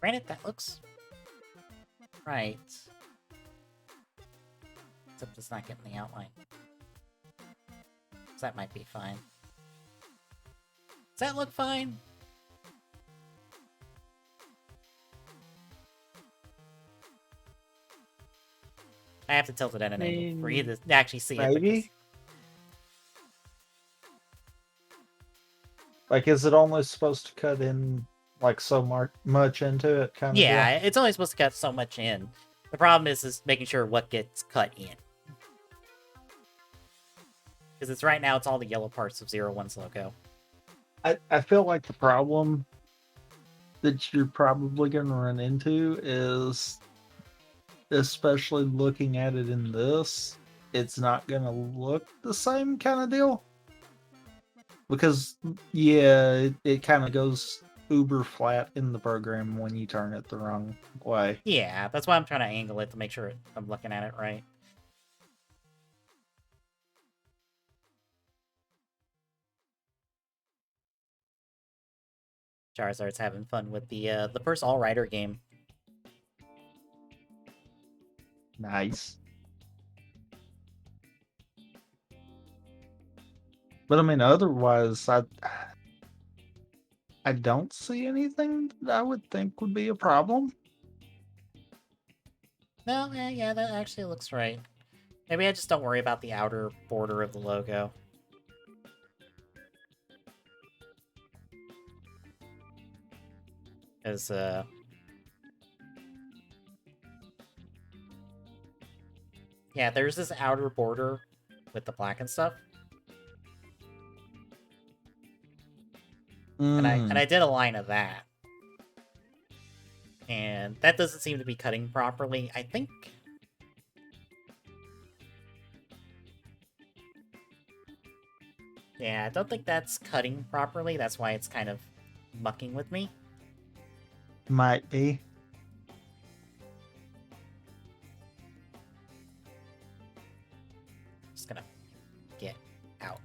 [SPEAKER 1] Granted, that looks right. Except it's not getting the outline. So that might be fine. Does that look fine? I have to tilt it at an angle for you to actually see it.
[SPEAKER 2] Maybe.
[SPEAKER 1] Because...
[SPEAKER 2] Like, is it only supposed to cut in like so much into it, kind of
[SPEAKER 1] yeah,
[SPEAKER 2] deal?
[SPEAKER 1] it's only supposed to cut so much in. The problem is making sure what gets cut in. Because it's right now, it's all the yellow parts of 01's logo.
[SPEAKER 2] I feel like the problem that you're probably going to run into is, especially looking at it in this, it's not going to look the same kind of deal. Because, yeah, it kind of goes uber flat in the program when you turn it the wrong way.
[SPEAKER 1] Yeah, that's why I'm trying to angle it to make sure I'm looking at it right. Charizard's having fun with the first All-Rider game.
[SPEAKER 2] Nice. But I mean, otherwise, I don't see anything that I would think would be a problem.
[SPEAKER 1] No, yeah, that actually looks right. Maybe I just don't worry about the outer border of the logo. Because, yeah, there's this outer border with the black and stuff. And I did a line of that. And that doesn't seem to be cutting properly. I think... Yeah, I don't think that's cutting properly. That's why it's kind of mucking with me.
[SPEAKER 2] Might be.
[SPEAKER 1] Just gonna get out.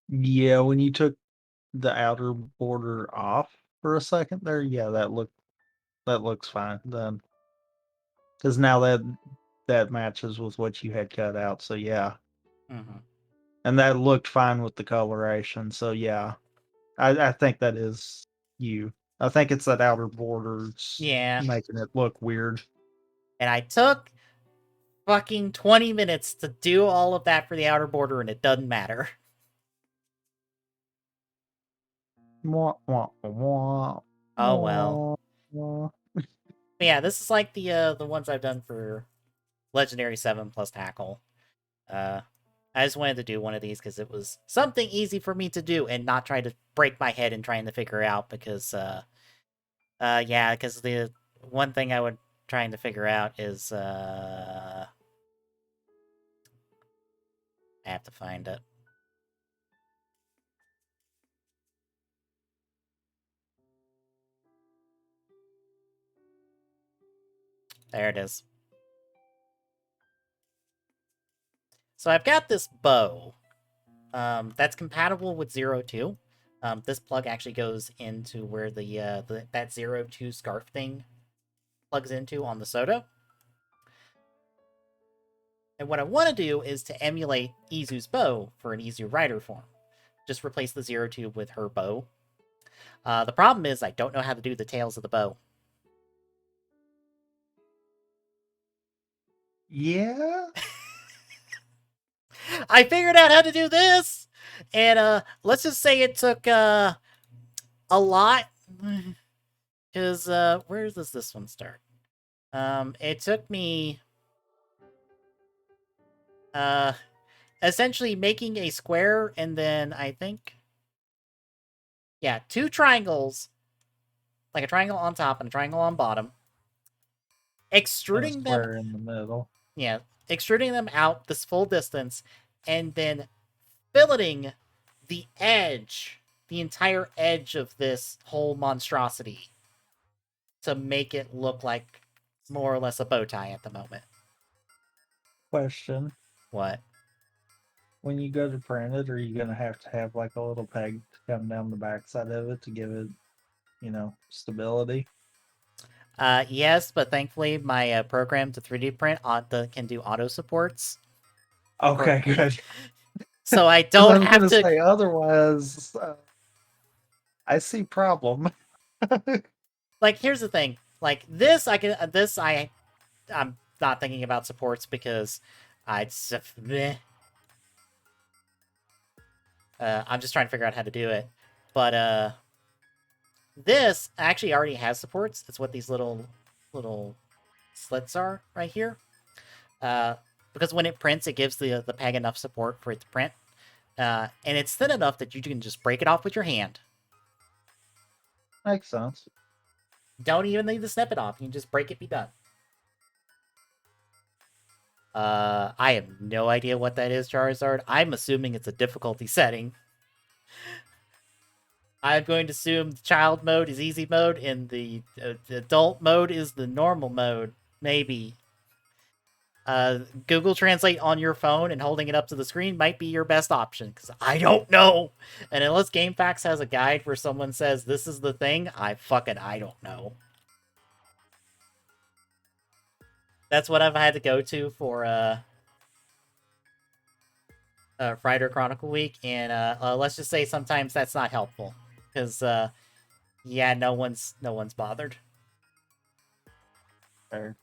[SPEAKER 2] Yeah, when you took the outer border off for a second there, yeah, that looks fine then. Because now that matches with what you had cut out, so yeah.
[SPEAKER 1] Mm-hmm.
[SPEAKER 2] And that looked fine with the coloration, so yeah. I think that is you. I think it's that outer borders
[SPEAKER 1] Yeah.
[SPEAKER 2] making it look weird.
[SPEAKER 1] And I took fucking 20 minutes to do all of that for the outer border, and it doesn't matter.
[SPEAKER 2] Mwah, mwah, mwah,
[SPEAKER 1] Oh well.
[SPEAKER 2] mwah.
[SPEAKER 1] But yeah, this is like the ones I've done for Legendary 7 plus Tackle. Uh, I just wanted to do one of these because it was something easy for me to do and not try to break my head and trying to figure out because yeah, because the one thing I would trying to figure out is I have to find it. There it is. So I've got this bow that's compatible with 02. This plug actually goes into where that 02 scarf thing plugs into on the Soto. And what I want to do is to emulate Izu's bow for an Izu rider form. Just replace the 02 with her bow. The problem is I don't know how to do the tails of the bow.
[SPEAKER 2] Yeah.
[SPEAKER 1] I figured out how to do this, and let's just say it took a lot. Because where does this one start? It took me uh essentially making a square and then I think yeah, two triangles, like a triangle on top and a triangle on bottom,
[SPEAKER 2] And a
[SPEAKER 1] extruding them,
[SPEAKER 2] square in the middle.
[SPEAKER 1] yeah, extruding them out this full distance, and then filleting the edge, the entire edge of this whole monstrosity to make it look like more or less a bow tie at the moment.
[SPEAKER 2] Question.
[SPEAKER 1] What?
[SPEAKER 2] When you go to print it, are you going to have like a little peg to come down the backside of it to give it, stability?
[SPEAKER 1] Yes, but thankfully my program to 3D print can do auto supports.
[SPEAKER 2] Okay, good.
[SPEAKER 1] So I
[SPEAKER 2] Because I
[SPEAKER 1] don't
[SPEAKER 2] was
[SPEAKER 1] have
[SPEAKER 2] going to
[SPEAKER 1] to.
[SPEAKER 2] say otherwise, I see problem.
[SPEAKER 1] Like, here's the thing. Like this, I can. I'm not thinking about supports because I. Meh. I'm just trying to figure out how to do it. But this actually already has supports. It's what these little slits are right here. Uh, because when it prints, it gives the peg enough support for it to print. And it's thin enough that you can just break it off with your hand.
[SPEAKER 2] Makes sense.
[SPEAKER 1] Don't even need to snip it off. You can just break it, be done. I have no idea what that is, Charizard. I'm assuming it's a difficulty setting. I'm going to assume the child mode is easy mode and the adult mode is the normal mode. Maybe. Google Translate on your phone and holding it up to the screen might be your best option because I don't know. And unless GameFAQs has a guide where someone says this is the thing, I don't know. That's what I've had to go to for Friday Chronicle Week, and let's just say sometimes that's not helpful because yeah, no one's bothered.
[SPEAKER 2] Fair.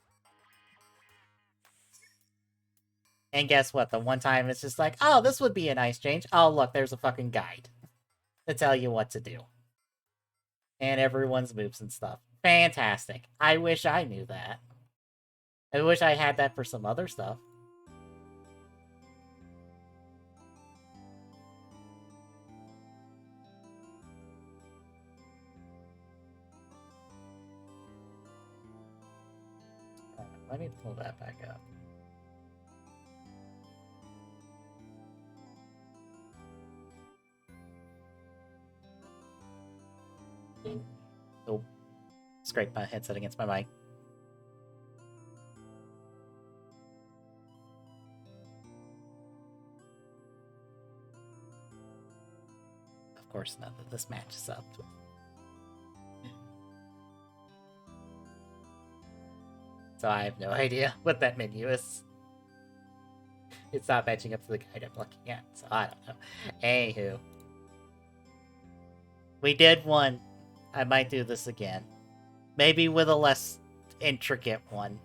[SPEAKER 1] And guess what? The one time it's just like, oh, this would be a nice change. Oh, look, there's a fucking guide to tell you what to do, and everyone's moves and stuff. Fantastic. I wish I knew that. I wish I had that for some other stuff. Let me pull that back up. Oh, scrape my headset against my mic. Of course, none of this matches up. So I have no idea what that menu is. It's not matching up to the guide I'm looking at, so I don't know. Anywho. We did one. I might do this again. Maybe with a less intricate one.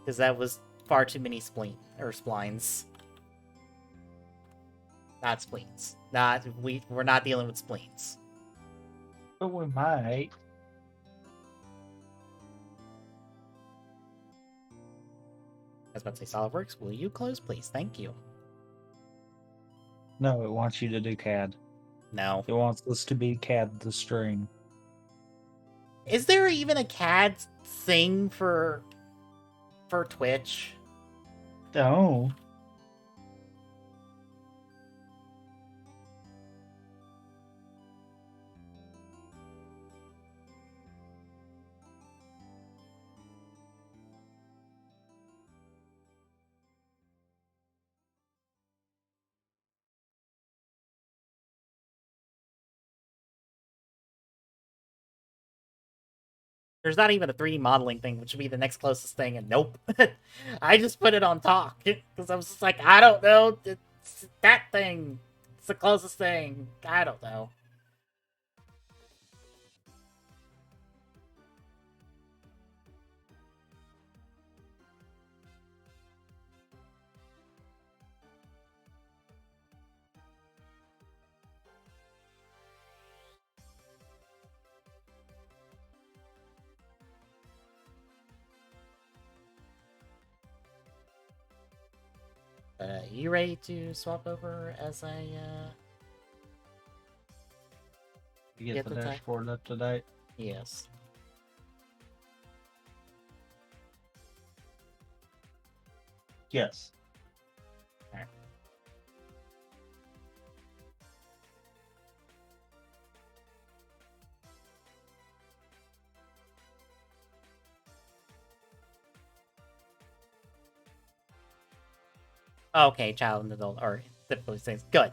[SPEAKER 1] Because that was far too many splines. Not spleens. We're not dealing with spleens.
[SPEAKER 2] But we might.
[SPEAKER 1] I was about to say SolidWorks. Will you close, please? Thank you.
[SPEAKER 2] No, it wants you to do CAD.
[SPEAKER 1] No.
[SPEAKER 2] It wants this to be CAD the stream.
[SPEAKER 1] Is there even a CAD thing for Twitch?
[SPEAKER 2] Oh.
[SPEAKER 1] There's not even a 3D modeling thing, which would be the next closest thing, and nope. I just put it on talk, because I was just like, I don't know, it's that thing. It's the closest thing. I don't know. You ready to swap over as I,
[SPEAKER 2] You get the dashboard up to date?
[SPEAKER 1] Yes.
[SPEAKER 2] Yes.
[SPEAKER 1] Alright. Okay, child and adult are typically things. Good.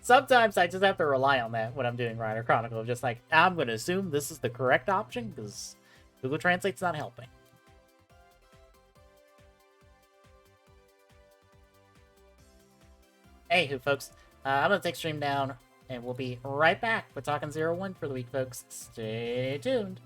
[SPEAKER 1] Sometimes I just have to rely on that when I'm doing Rider Chronicle. Just like, I'm going to assume this is the correct option because Google Translate's not helping. Anywho, folks, I'm going to take stream down and we'll be right back with Talking 01 for the week, folks. Stay tuned.